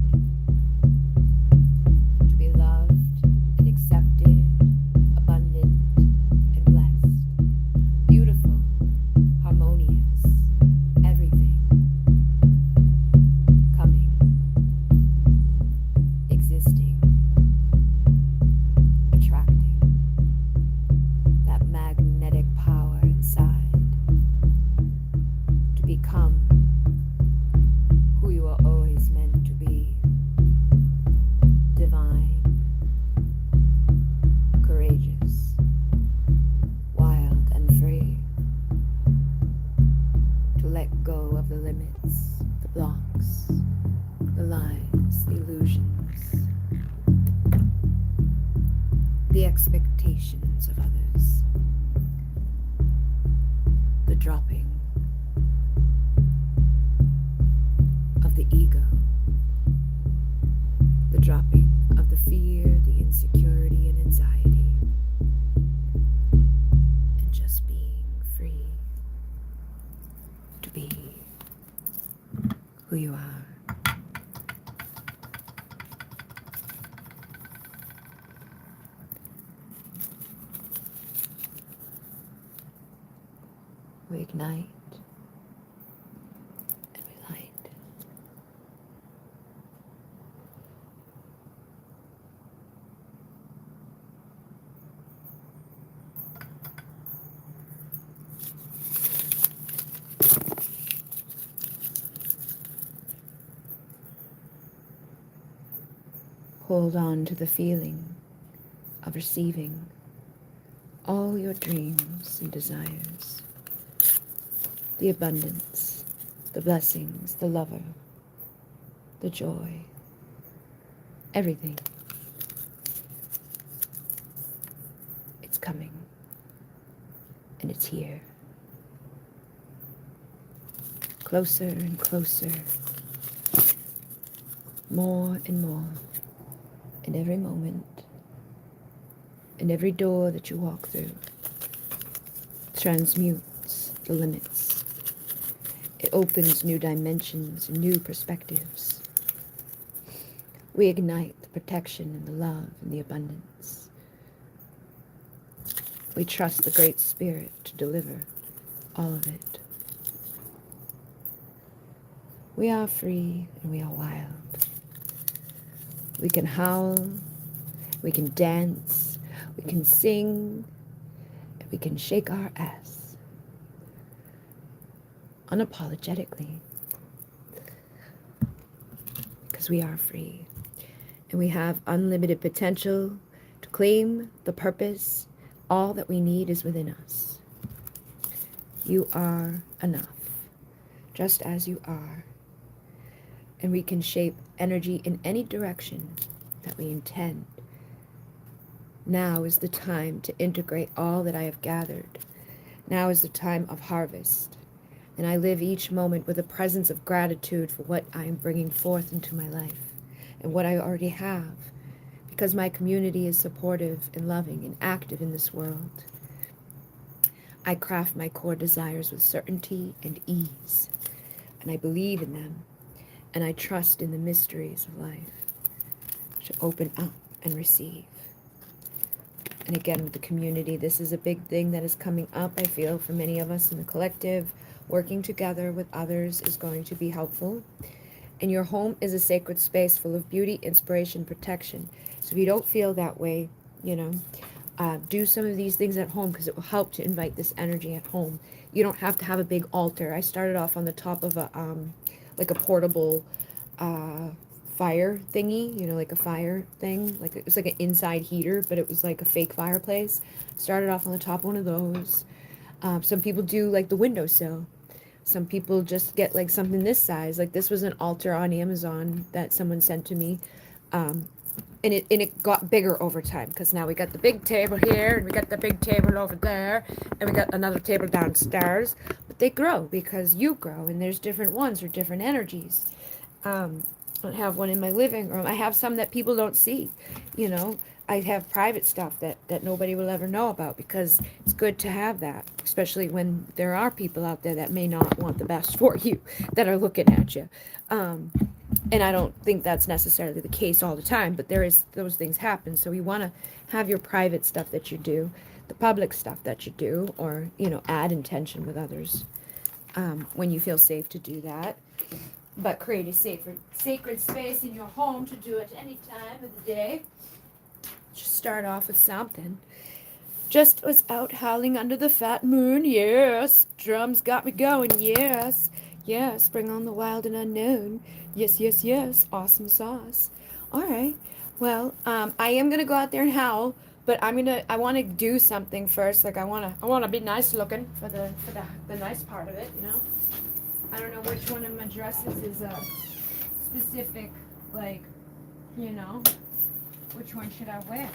Speaker 1: to be loved and accepted, abundant and blessed, beautiful, harmonious, everything, coming, existing, attracting, that magnetic power inside to become who you are always meant to be. Divine, courageous, wild and free. To let go of the limits, the blocks, the lies, the illusions, the expectations of others, the dropping of the ego, the dropping of the fear, the insecurity and anxiety, and just being free to be who you are. We ignite and we light. Hold on to the feeling of receiving all your dreams and desires, the abundance, the blessings, the lover, the joy, everything. It's coming, and it's here. Closer and closer, more and more, in every moment, in every door that you walk through, transmutes the limits. It opens new dimensions and new perspectives. We ignite protection and the love and the abundance. We trust the Great Spirit to deliver all of it. We are free and we are wild. We can howl, we can dance, we can sing, and we can shake our ass unapologetically, because we are free and we have unlimited potential to claim the purpose. All that we need is within us. You are enough, just as you are. And we can shape energy in any direction that we intend. Now is the time to integrate all that I have gathered. Now is the time of harvest. And I live each moment with a presence of gratitude for what I am bringing forth into my life and what I already have, because my community is supportive and loving and active in this world. I craft my core desires with certainty and ease, and I believe in them. And I trust in the mysteries of life to open up and receive. And again, with the community, this is a big thing that is coming up, I feel, for many of us in the collective. Working together with others is going to be helpful. And your home is a sacred space full of beauty, inspiration, protection. So if you don't feel that way, do some of these things at home, because it will help to invite this energy at home. You don't have to have a big altar. I started off on the top of a portable fire thingy, like a fire thing. Like it was like an inside heater, but it was like a fake fireplace. Started off on the top of one of those. Some people do like the windowsill. Some people just get like something this size. Like this was an altar on Amazon that someone sent to me. And it got bigger over time, because now we got the big table here, and we got the big table over there, and we got another table downstairs. But they grow because you grow, and there's different ones for different energies. I have one in my living room. I have some that people don't see. I have private stuff that nobody will ever know about, because it's good to have that, especially when there are people out there that may not want the best for you, that are looking at you. And I don't think that's necessarily the case all the time, but those things happen. So you want to have your private stuff that you do, the public stuff that you do, or, add intention with others when you feel safe to do that. But create a sacred space in your home to do it any time of the day. Just start off with something. Just was out howling under the fat moon, yes. Drums got me going, yes. Yes, bring on the wild and unknown. Yes, yes, yes. Awesome sauce. All right. Well, I am gonna go out there and howl, but I want to do something first. Like I wanna be nice looking for the nice part of it. I don't know which one of my dresses is specific. Like, which one should I wear?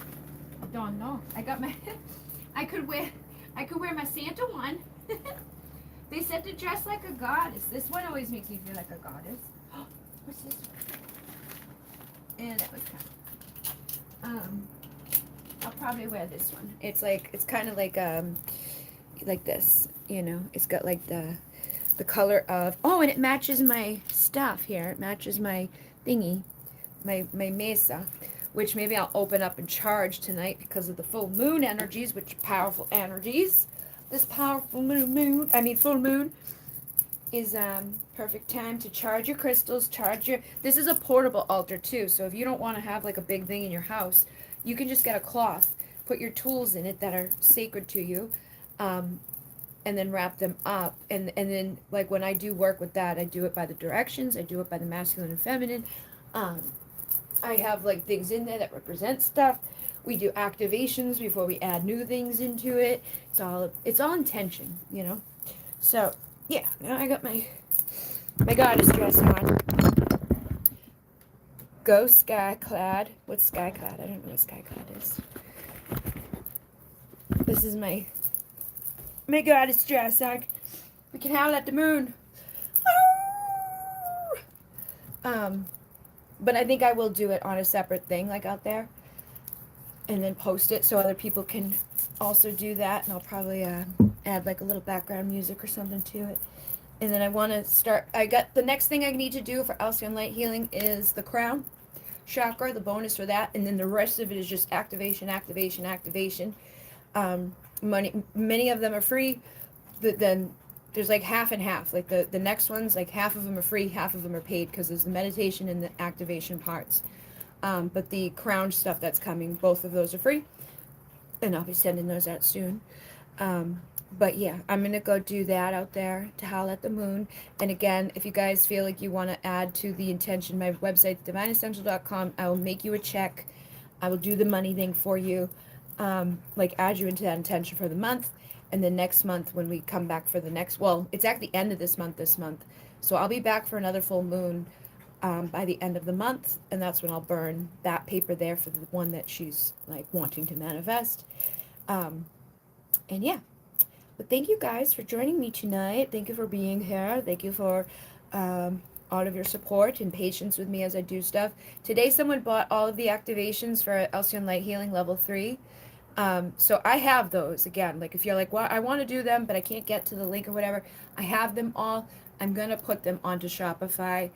Speaker 1: I don't know. I got my. I could wear my Santa one. They said to dress like a goddess. This one always makes me feel like a goddess. What's this one? And that was kind of. I'll probably wear this one. It's kind of like this. It's got like the color of. Oh, and it matches my stuff here. It matches my thingy, my mesa, which maybe I'll open up and charge tonight because of the full moon energies, which are powerful energies. This powerful full moon is perfect time to charge your crystals, this is a portable altar too, so if you don't want to have like a big thing in your house, you can just get a cloth, put your tools in it that are sacred to you, and then wrap them up, and then like when I do work with that, I do it by the directions, I do it by the masculine and feminine. I have like things in there that represent stuff. We do activations before we add new things into it. It's all intention, So yeah, now I got my goddess dress on. Go Skyclad. What's Skyclad? I don't know what Skyclad is. This is my goddess dress. We can howl at the moon. But I think I will do it on a separate thing, like out there, and then post it so other people can also do that. And I'll probably add like a little background music or something to it. And then I want to start. The next thing I need to do for Alcyon Light Healing is the crown. chakra, the bonus for that, and then the rest of it is just activation, activation, activation. Many of them are free. Then there's like half and half. Like the next ones, like half of them are free, half of them are paid because there's the meditation and the activation parts. But the crown stuff that's coming, both of those are free, and I'll be sending those out soon. But yeah, I'm gonna go do that out there to howl at the moon. And again, if you guys feel like you want to add to the intention, my website, divineessential.com, I will make you a check. I will do the money thing for you, like add you into that intention for the month. And then next month when we come back for the next, well, it's at the end of this month. So I'll be back for another full moon by the end of the month. And that's when I'll burn that paper there for the one that she's like wanting to manifest. And yeah. But thank you guys for joining me tonight. Thank you for being here. Thank you for all of your support and patience with me as I do stuff. Today someone bought all of the activations for Alcyon Light Healing Level 3. So I have those. Again, like if you're like, well, I want to do them, but I can't get to the link or whatever, I have them all. I'm going to put them onto Shopify.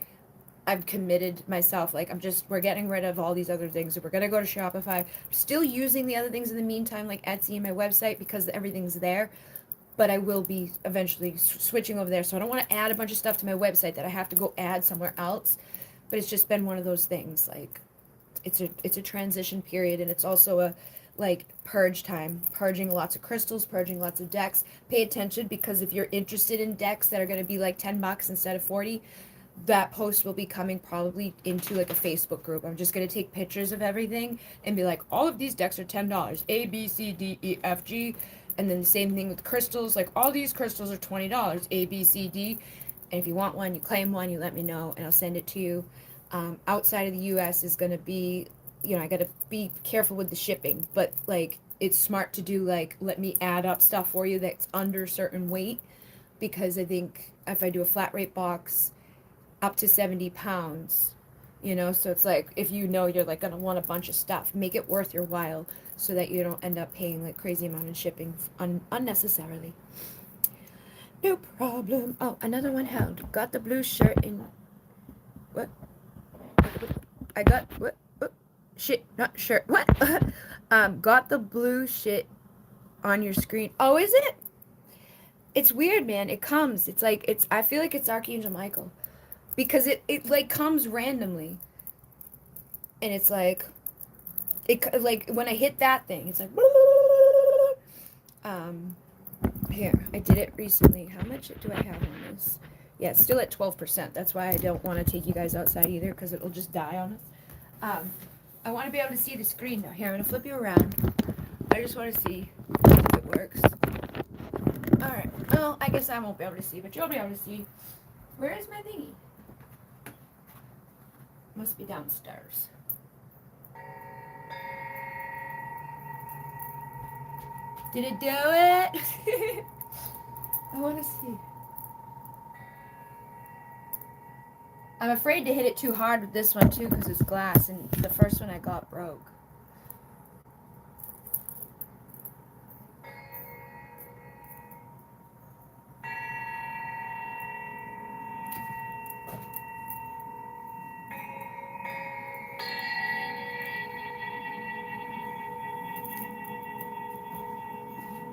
Speaker 1: I've committed myself. Like we're getting rid of all these other things. So we're going to go to Shopify. I'm still using the other things in the meantime, like Etsy and my website, because everything's there. But I will be eventually switching over there. So I don't want to add a bunch of stuff to my website that I have to go add somewhere else. But it's just been one of those things. Like it's a transition period, and it's also a like purge time, purging lots of crystals, purging lots of decks. Pay attention, because if you're interested in decks that are going to be like $10 instead of 40, that post will be coming probably into like a Facebook group. I'm just going to take pictures of everything and be like, all of these decks are $10, A, B, C, D, E, F, G. And then the same thing with crystals, like all these crystals are $20, A, B, C, D. And if you want one, you claim one, you let me know, and I'll send it to you. Outside of the U.S. is going to be, I got to be careful with the shipping. But, like, it's smart to do, like, let me add up stuff for you that's under a certain weight. Because I think if I do a flat rate box up to 70 pounds, so it's like, if you're like going to want a bunch of stuff, make it worth your while, so that you don't end up paying like crazy amount in shipping unnecessarily. No problem. Oh, another one held. Got the blue shirt in. What? I got what? Shit, not shirt. What? Got the blue shit on your screen. Oh, is it? It's weird, man. It comes. It's like I feel like it's Archangel Michael, because it like comes randomly, and it's like. It like when I hit that thing, it's like here, I did it recently. How much do I have on this? Yeah, it's still at 12%. That's why I don't want to take you guys outside either, because it'll just die on us. I want to be able to see the screen now. Here, I'm gonna flip you around. I just want to see if it works. All right. Well, I guess I won't be able to see, but you'll be able to see. Where is my thingy? Must be downstairs. Did it do it? I want to see. I'm afraid to hit it too hard with this one too, because it's glass, and the first one I got broke.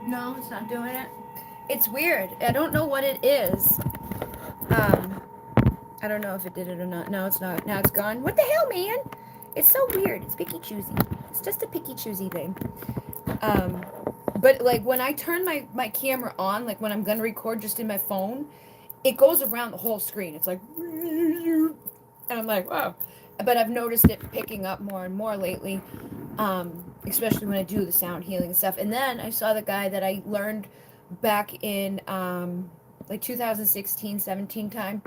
Speaker 1: No, it's not doing it. It's weird. I don't know what it is. I don't know if it did it or not. No, it's not. Now it's gone. What the hell, man? It's so weird. It's picky choosy. It's just a picky choosy thing. But like when I turn my camera on, like when I'm gonna record just in my phone, it goes around the whole screen. It's like, and I'm like, wow. But I've noticed it picking up more and more lately. Especially when I do the sound healing and stuff. And then I saw the guy that I learned back in like 2016, 17 time.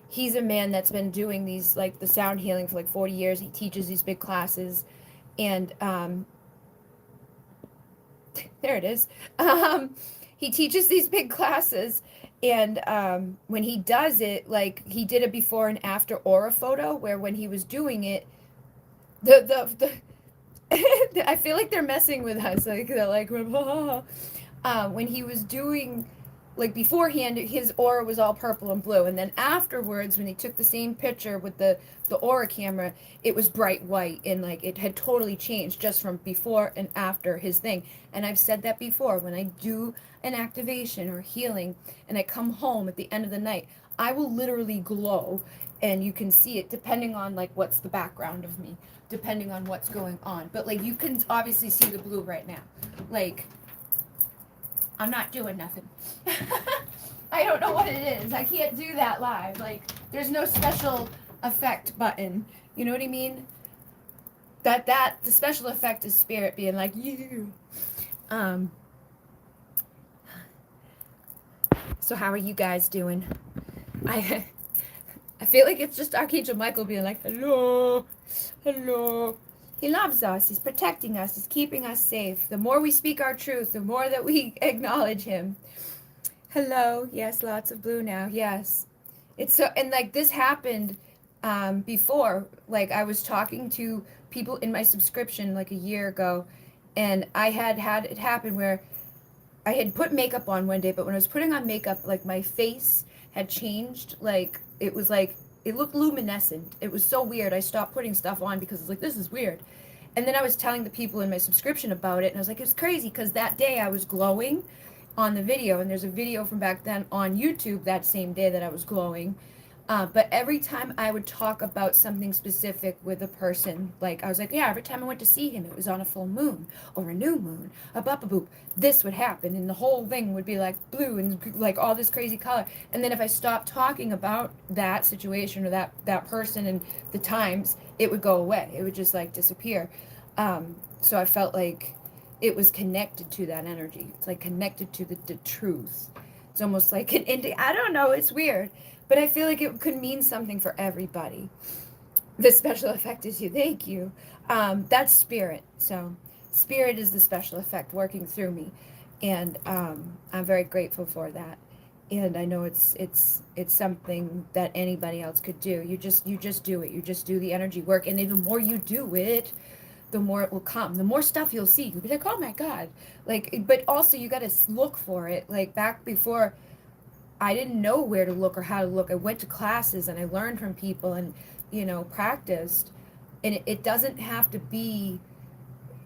Speaker 1: He's a man that's been doing these, like the sound healing for like 40 years. He teaches these big classes. And there it is. He teaches these big classes. And when he does it, like he did a before and after aura photo, where when he was doing it, the I feel like they're messing with us. Like they're like, when he was doing like beforehand his aura was all purple and blue, and then afterwards when he took the same picture with the aura camera, it was bright white, and like it had totally changed just from before and after his thing. And I've said that before, when I do an activation or healing and I come home at the end of the night, I will literally glow, and you can see it depending on like what's the background of me, depending on what's going on. But like you can obviously see the blue right now. Like, I'm not doing nothing. I don't know what it is. I can't do that live. Like, there's no special effect button. You know what I mean? The special effect is spirit being like, you. So how are you guys doing? I I feel like it's just Archangel Michael being like, hello, hello. He loves us. He's protecting us. He's keeping us safe. The more we speak our truth, the more that we acknowledge him. Hello. Yes, lots of blue now. Yes. It's so, and like this happened before. Like I was talking to people in my subscription like a year ago, and I had it happen where I had put makeup on one day, but when I was putting on makeup, like my face had changed. Like it looked luminescent. It was so weird. I stopped putting stuff on because it's like, this is weird. And then I was telling the people in my subscription about it, and I was like, it's crazy because that day I was glowing on the video, and there's a video from back then on YouTube that same day that I was glowing. But every time I would talk about something specific with a person, like I was like, yeah, every time I went to see him, it was on a full moon or a new moon, a boop, this would happen, and the whole thing would be like blue and like all this crazy color. And then if I stopped talking about that situation or that person and the times, it would go away. It would just like disappear. So I felt like it was connected to that energy. It's like connected to the truth. It's almost like an I don't know. It's weird. But I feel like it could mean something for everybody. The special effect is you. Thank you. That's spirit. So spirit is the special effect working through me, and I'm very grateful for that. And I know it's something that anybody else could do. You just do it. You just do the energy work, and then the more you do it, the more it will come. The more stuff you'll see. You'll be like, oh my god. Like, but also you got to look for it. Like back before, I didn't know where to look or how to look. I went to classes and I learned from people and, practiced. And it doesn't have to be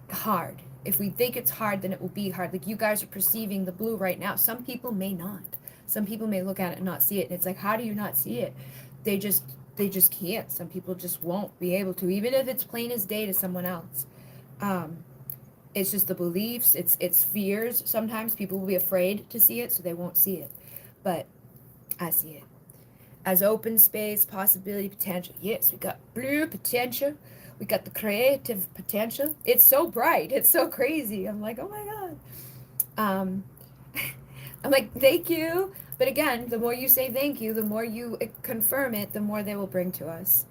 Speaker 1: hard. If we think it's hard, then it will be hard. Like you guys are perceiving the blue right now. Some people may not. Some people may look at it and not see it. And it's like, how do you not see it? They just can't. Some people just won't be able to, even if it's plain as day to someone else. It's just the beliefs. It's fears. Sometimes people will be afraid to see it, so they won't see it. But I see it as open space, possibility, potential. Yes, we got blue potential. We got the creative potential. It's so bright. It's so crazy. I'm like, oh my God. I'm like, thank you. But again, the more you say thank you, the more you confirm it, the more they will bring to us.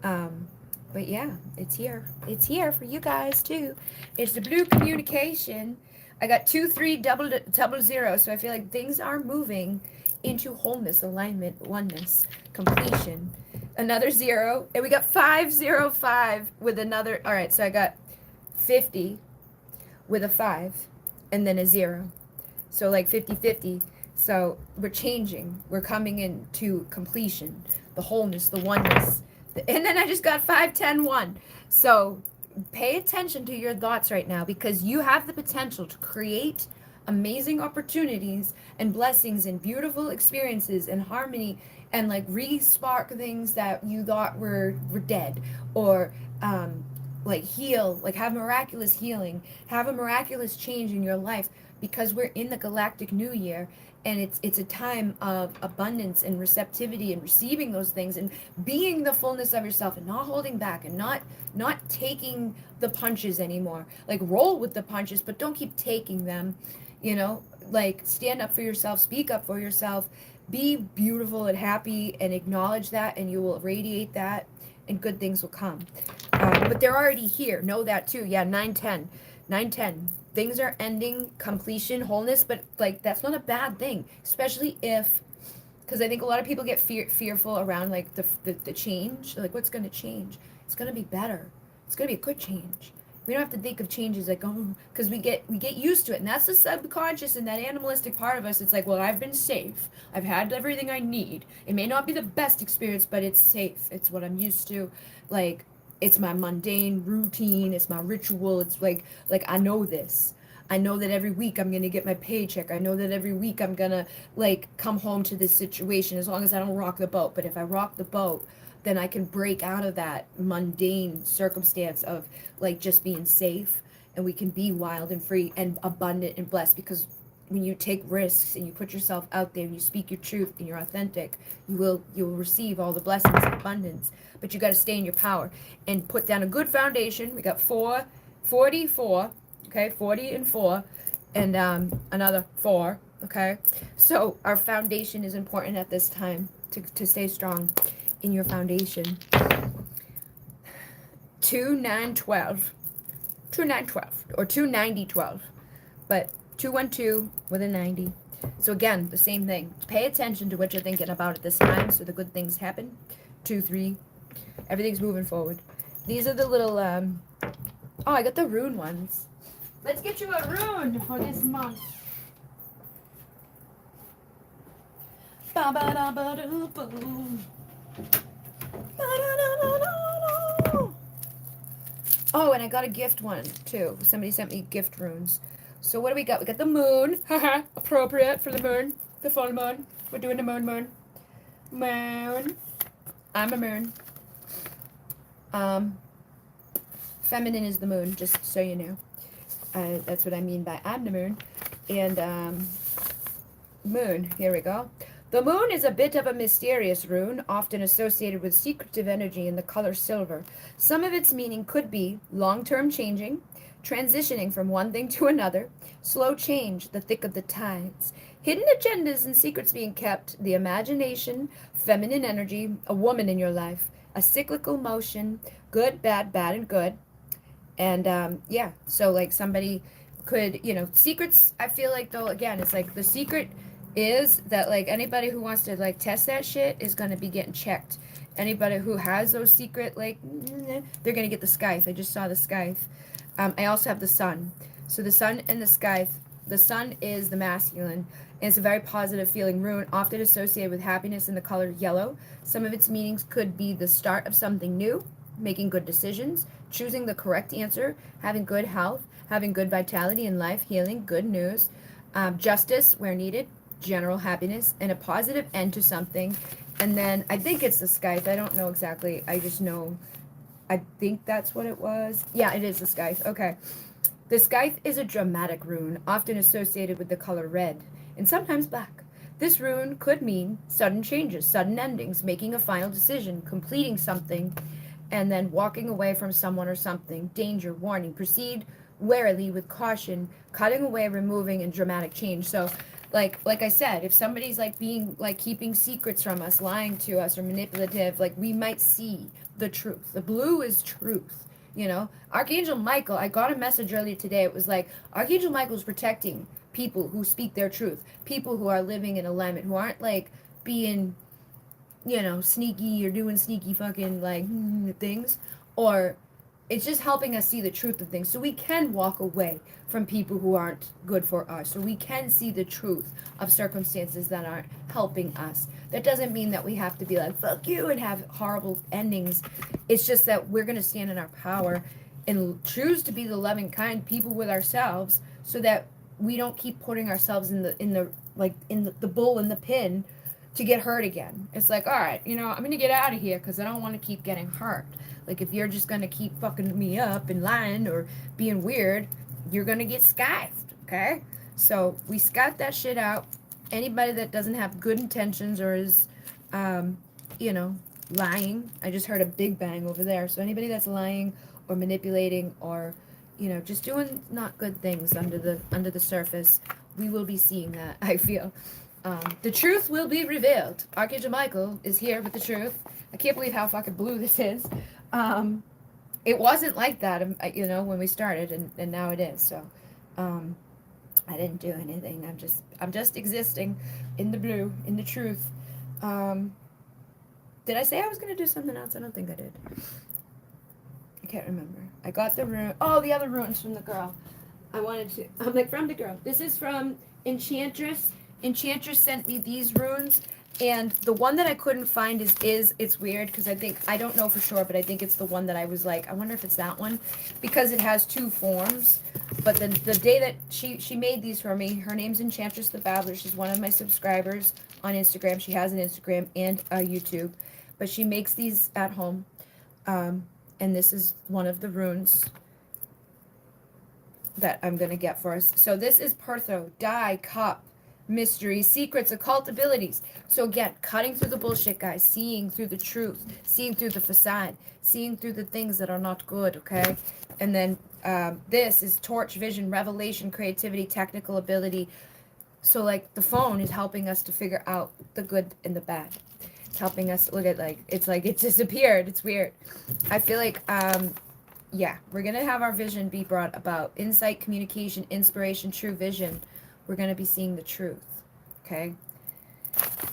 Speaker 1: But yeah, it's here. It's here for you guys too. It's the blue communication. I got 2, 3, double 0. So I feel like things are moving into wholeness, alignment, oneness, completion. Another 0. And we got 505 with another. All right, so I got 50 with a 5 and then a 0. So like 50-50. So we're changing. We're coming into completion, the wholeness, the oneness. And then I just got 5, 10, 1. So pay attention to your thoughts right now, because you have the potential to create amazing opportunities and blessings and beautiful experiences and harmony, and like re-spark things that you thought were dead, or like heal, like have miraculous healing, have a miraculous change in your life, because we're in the galactic new year, and it's a time of abundance and receptivity and receiving those things and being the fullness of yourself and not holding back and not taking the punches anymore. Like roll with the punches, but don't keep taking them, like stand up for yourself, speak up for yourself, be beautiful and happy, and acknowledge that, and you will radiate that, and good things will come. But they're already here. Know that too. Yeah, 9-10. Things are ending, completion, wholeness, but like that's not a bad thing, especially if, because I think a lot of people get fearful around like the change. Like, what's going to change? It's going to be better. It's going to be a good change. We don't have to think of changes like, oh, because we get used to it, and that's the subconscious and that animalistic part of us. It's like, well, I've been safe. I've had everything I need. It may not be the best experience, but it's safe. It's what I'm used to. Like, it's my mundane routine. It's my ritual. It's like I know this. I know that every week I'm gonna get my paycheck. I know that every week I'm gonna like come home to this situation as long as I don't rock the boat. But if I rock the boat, then I can break out of that mundane circumstance of like just being safe, and we can be wild and free and abundant and blessed, because when you take risks and you put yourself out there and you speak your truth and you're authentic, you will receive all the blessings and abundance. But you got to stay in your power and put down a good foundation. We got 44, okay, 40 and 4, and another 4, okay. So our foundation is important at this time to stay strong in your foundation. 2 9 12, 2 9 12, or 2 90 12, but 212 with a 90. So again, the same thing. Pay attention to what you're thinking about at this time so the good things happen. 2 3, everything's moving forward. These are the little oh, I got the rune ones. Let's get you a rune for this month. Ba ba da ba doo boo. Ba da da da da da. Oh, and I got a gift one too. Somebody sent me gift runes. So what do we got? We got the moon. Haha, appropriate for the moon. The full moon. We're doing the moon. Moon. I'm a moon. Feminine is the moon, just so you know. That's what I mean by I'm the moon. And moon, here we go. The moon is a bit of a mysterious rune, often associated with secretive energy in the color silver. Some of its meaning could be long-term changing, transitioning from one thing to another, slow change, the thick of the tides, hidden agendas and secrets being kept, the imagination, feminine energy, a woman in your life, a cyclical motion, good, bad, bad, and good. And yeah, so like somebody could, secrets, I feel like, though, again, it's like the secret is that like anybody who wants to like test that shit is going to be getting checked. Anybody who has those secret, like, they're going to get the scythe. I just saw the scythe. I also have the sun. So the sun and the scythe. The sun is the masculine, and it's a very positive feeling rune, often associated with happiness in the color yellow. Some of its meanings could be the start of something new, making good decisions, choosing the correct answer, having good health, having good vitality in life, healing, good news, justice where needed, general happiness, and a positive end to something. And then I think it's the scythe. I don't know exactly. I just know. I think that's what it was. Yeah, it is the scythe. Okay. The scythe is a dramatic rune, often associated with the color red, and sometimes black. This rune could mean sudden changes, sudden endings, making a final decision, completing something, and then walking away from someone or something. Danger, warning, proceed warily with caution, cutting away, removing, and dramatic change. So like I said, if somebody's like being like keeping secrets from us, lying to us, or manipulative, like we might see the truth. The blue is truth. Archangel Michael, I got a message earlier today. It was like Archangel Michael's protecting people who speak their truth, people who are living in alignment, who aren't like being sneaky or doing sneaky fucking like things, or it's just helping us see the truth of things so we can walk away from people who aren't good for us, so we can see the truth of circumstances that aren't helping us. That doesn't mean that we have to be like fuck you and have horrible endings. It's just that we're going to stand in our power and choose to be the loving, kind people with ourselves, so that we don't keep putting ourselves in the bull in the pin to get hurt again. It's like, all right, I'm going to get out of here because I don't want to keep getting hurt. Like, if you're just going to keep fucking me up and lying or being weird, you're going to get scythed, okay? So we scout that shit out. Anybody that doesn't have good intentions or is, lying. I just heard a big bang over there. So anybody that's lying or manipulating or, just doing not good things under the surface, we will be seeing that, I feel. The truth will be revealed. Archangel Michael is here with the truth. I can't believe how fucking blue this is. It wasn't like that, when we started, and now it is. So, I didn't do anything. I'm just existing in the blue, in the truth. Did I say I was gonna do something else? I don't think I did. I can't remember. I got the rune. Oh, the other runes from the girl. I wanted to. I'm like, from the girl. This is from Enchantress. Enchantress sent me these runes, and the one that I couldn't find is it's weird because I don't know for sure, but I think it's the one that I was like, I wonder if it's that one, because it has two forms. But the day that she made these for me, her name's Enchantress the Babbler. She's one of my subscribers on Instagram. She has an Instagram and a YouTube, but she makes these at home. And this is one of the runes that I'm going to get for us. So this is Pertho, Die, Cup, Mystery, Secrets, Occult Abilities. So again, cutting through the bullshit, guys. Seeing through the truth. Seeing through the facade. Seeing through the things that are not good, okay? And then this is Torch, Vision, Revelation, Creativity, Technical Ability. So, like, the phone is helping us to figure out the good and the bad. It's helping us look at, like it disappeared. It's weird. I feel like yeah, we're going to have our vision be brought about. Insight, communication, inspiration, true vision. We're going to be seeing the truth, okay?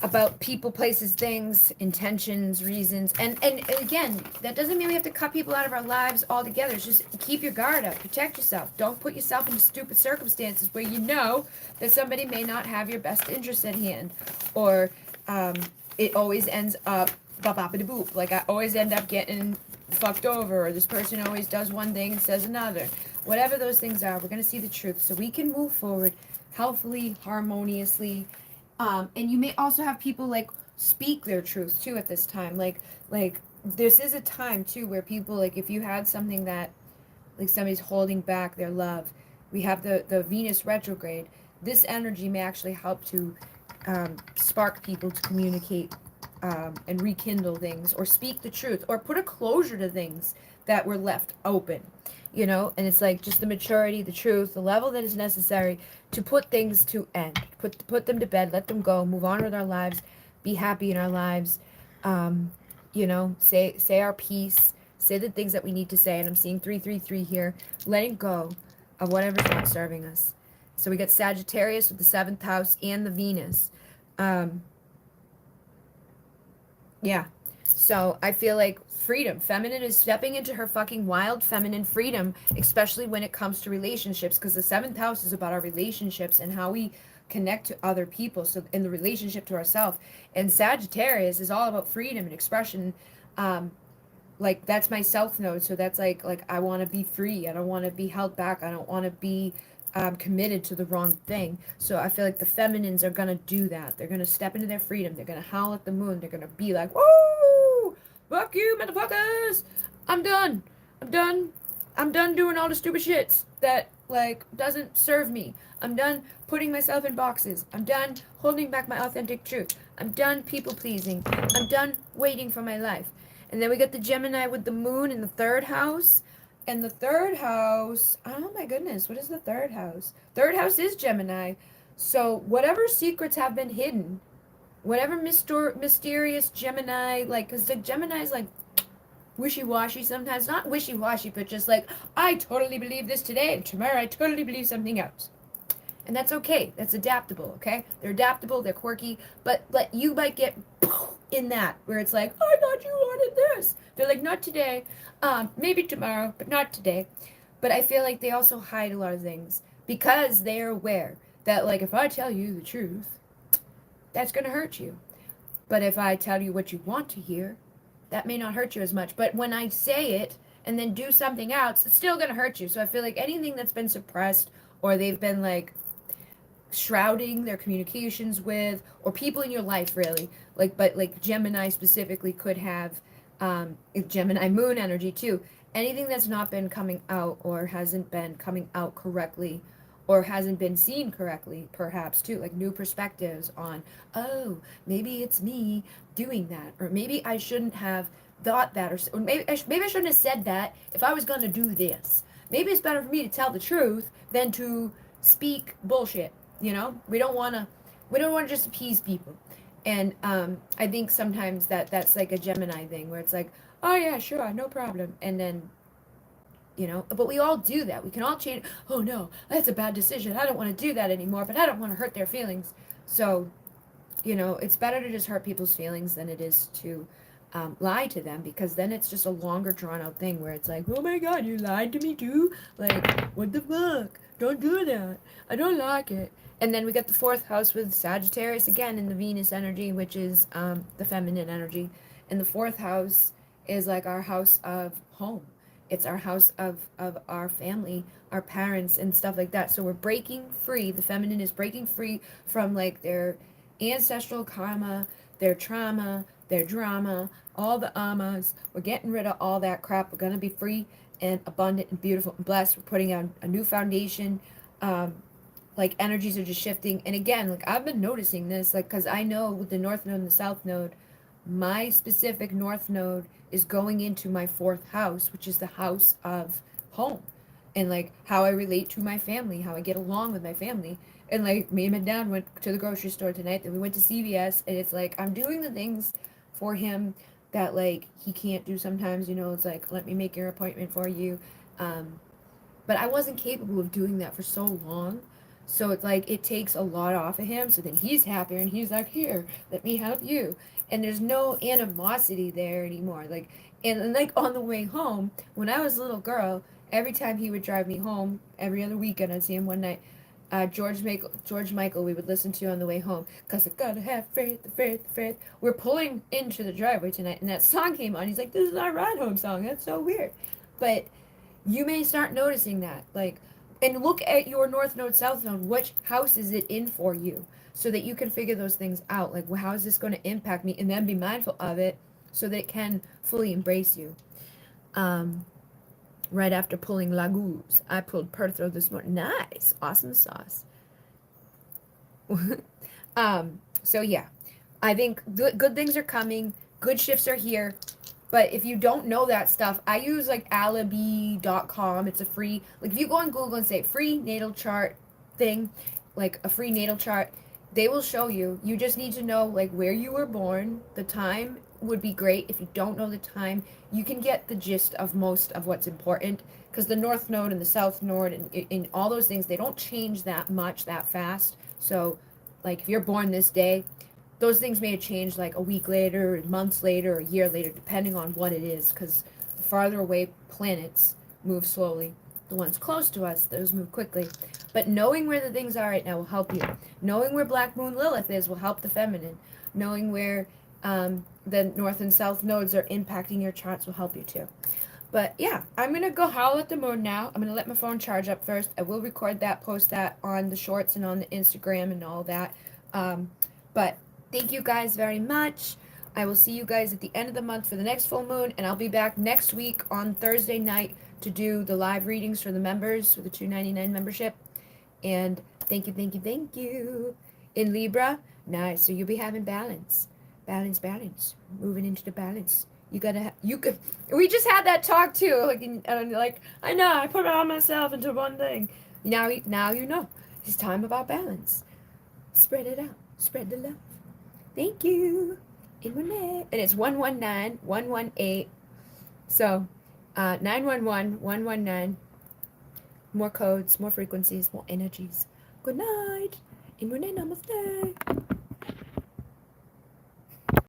Speaker 1: About people, places, things, intentions, reasons. And again, that doesn't mean we have to cut people out of our lives altogether. It's just keep your guard up. Protect yourself. Don't put yourself into stupid circumstances where you know that somebody may not have your best interest at hand. Or it always ends up bop-bop-a-da-boop. Like, I always end up getting fucked over, or this person always does one thing and says another. Whatever those things are, we're going to see the truth so we can move forward healthfully, harmoniously. And you may also have people like speak their truth too at this time. Like this is a time too where people, like, if you had something that like somebody's holding back their love, we have the Venus retrograde. This energy may actually help to spark people to communicate and rekindle things, or speak the truth, or put a closure to things that were left open, you know. And it's like just the maturity, the truth, the level that is necessary to put things to end, put them to bed, let them go, move on with our lives, be happy in our lives, you know, say our piece, say the things that we need to say. And I'm seeing 333 here, letting go of whatever's not serving us. So we got Sagittarius with the 7th house and the Venus. Yeah. So I feel like freedom. Feminine is stepping into her fucking wild feminine freedom, especially when it comes to relationships, because the 7th house is about our relationships and how we connect to other people. So in the relationship to ourselves. And Sagittarius is all about freedom and expression. Like, that's my self node. So that's like I want to be free. I don't want to be held back. I don't want to be committed to the wrong thing. So I feel like the feminines are going to do that. They're going to step into their freedom. They're going to howl at the moon. They're going to be like, woo, fuck you, motherfuckers. I'm done. I'm done doing all the stupid shits that, like, doesn't serve me. I'm done putting myself in boxes. I'm done holding back my authentic truth. I'm done people pleasing. I'm done waiting for my life. And then we got the Gemini with the moon in the 3rd house. And the 3rd house, oh my goodness, what is the 3rd house? 3rd house is Gemini. So whatever secrets have been hidden, whatever mysterious Gemini, like, because the Gemini is like wishy-washy sometimes. Not wishy-washy, but just like, I totally believe this today, and tomorrow I totally believe something else. And that's okay. That's adaptable, okay? They're adaptable, they're quirky, but you might get in that where it's like, I thought you wanted this. They're like, not today. Maybe tomorrow, but not today. But I feel like they also hide a lot of things because they are aware that, like, if I tell you the truth, that's going to hurt you. But if I tell you what you want to hear, that may not hurt you as much. But when I say it and then do something else, it's still going to hurt you. So I feel like anything that's been suppressed, or they've been like shrouding their communications with, or people in your life, really, but Gemini specifically could have Gemini moon energy too. Anything that's not been coming out, or hasn't been coming out correctly, or hasn't been seen correctly, perhaps too, like new perspectives on, oh, maybe it's me doing that, or maybe I shouldn't have thought that, or maybe I shouldn't have said that if I was going to do this. Maybe it's better for me to tell the truth than to speak bullshit. You know, we don't want to just appease people. And I think sometimes that's like a Gemini thing where it's like, oh yeah, sure, no problem. And then, you know, but we all do that. We can all change. Oh no, that's a bad decision. I don't want to do that anymore, but I don't want to hurt their feelings. So, you know, it's better to just hurt people's feelings than it is to lie to them, because then it's just a longer drawn out thing where it's like, oh my god, you lied to me too? Like, what the fuck? Don't do that. I don't like it. And then we got the fourth house with Sagittarius again in the Venus energy, which is the feminine energy. And the fourth house is like our house of home. It's our house of our family, our parents, and stuff like that. So we're breaking free. The feminine is breaking free from like their ancestral karma, their trauma, their drama, all the amas. We're getting rid of all that crap. We're going to be free and abundant and beautiful and blessed. We're putting on a new foundation. Like energies are just shifting. And again, like I've been noticing this, like, because I know with the North Node and the South Node, my specific North Node is going into my fourth house, which is the house of home. And like how I relate to my family, how I get along with my family. And like me and my dad went to the grocery store tonight, then we went to CVS, and it's like I'm doing the things for him that like he can't do sometimes, it's like, let me make your appointment for you. Um, but I wasn't capable of doing that for so long. So it's like it takes a lot off of him. So then he's happier and he's like, here, let me help you. And there's no animosity there anymore. Like, and like on the way home, when I was a little girl, every time he would drive me home, every other weekend, I'd see him one night. George Michael, we would listen to on the way home. Cause I gotta have faith, the faith, the faith. We're pulling into the driveway tonight, and that song came on. He's like, "This is our ride home song." That's so weird, but you may start noticing that, like, and look at your North Node, South Node. Which house is it in for you, so that you can figure those things out. Like, well, how is this going to impact me, and then be mindful of it, so that it can fully embrace you. Um, right after pulling Laguz, I pulled Perthro this morning. Nice, awesome sauce. So yeah, I think good things are coming. Good shifts are here. But if you don't know that stuff, I use like alibi.com. It's a free, like if you go on Google and say free natal chart thing, like a free natal chart, they will show you. You just need to know like where you were born. The time would be great. If you don't know the time, you can get the gist of most of what's important, because the North Node and the South Node and all those things, they don't change that much that fast. So like if you're born this day, those things may have changed like a week later, months later, or a year later, depending on what it is, because the farther away planets move slowly. The ones close to us, those move quickly. But knowing where the things are right now will help you. Knowing where Black Moon Lilith is will help the feminine. Knowing where the North and South nodes are impacting your charts will help you too. But yeah, I'm going to go howl at the moon now. I'm going to let my phone charge up first. I will record that, post that on the shorts and on the Instagram and all that. But thank you guys very much. I will see you guys at the end of the month for the next full moon, and I'll be back next week on Thursday night to do the live readings for the members for the $2.99 membership. And thank you, thank you, thank you. In Libra, nice. So you'll be having balance, balance, balance. Moving into the balance. You gotta, you could. We just had that talk too. Like I know I put all myself into one thing. Now you know. It's time about balance. Spread it out. Spread the love. Thank you. In Monet. And it's 119 118. So 911 119. More codes, more frequencies, more energies. Good night. In Monet, namaste.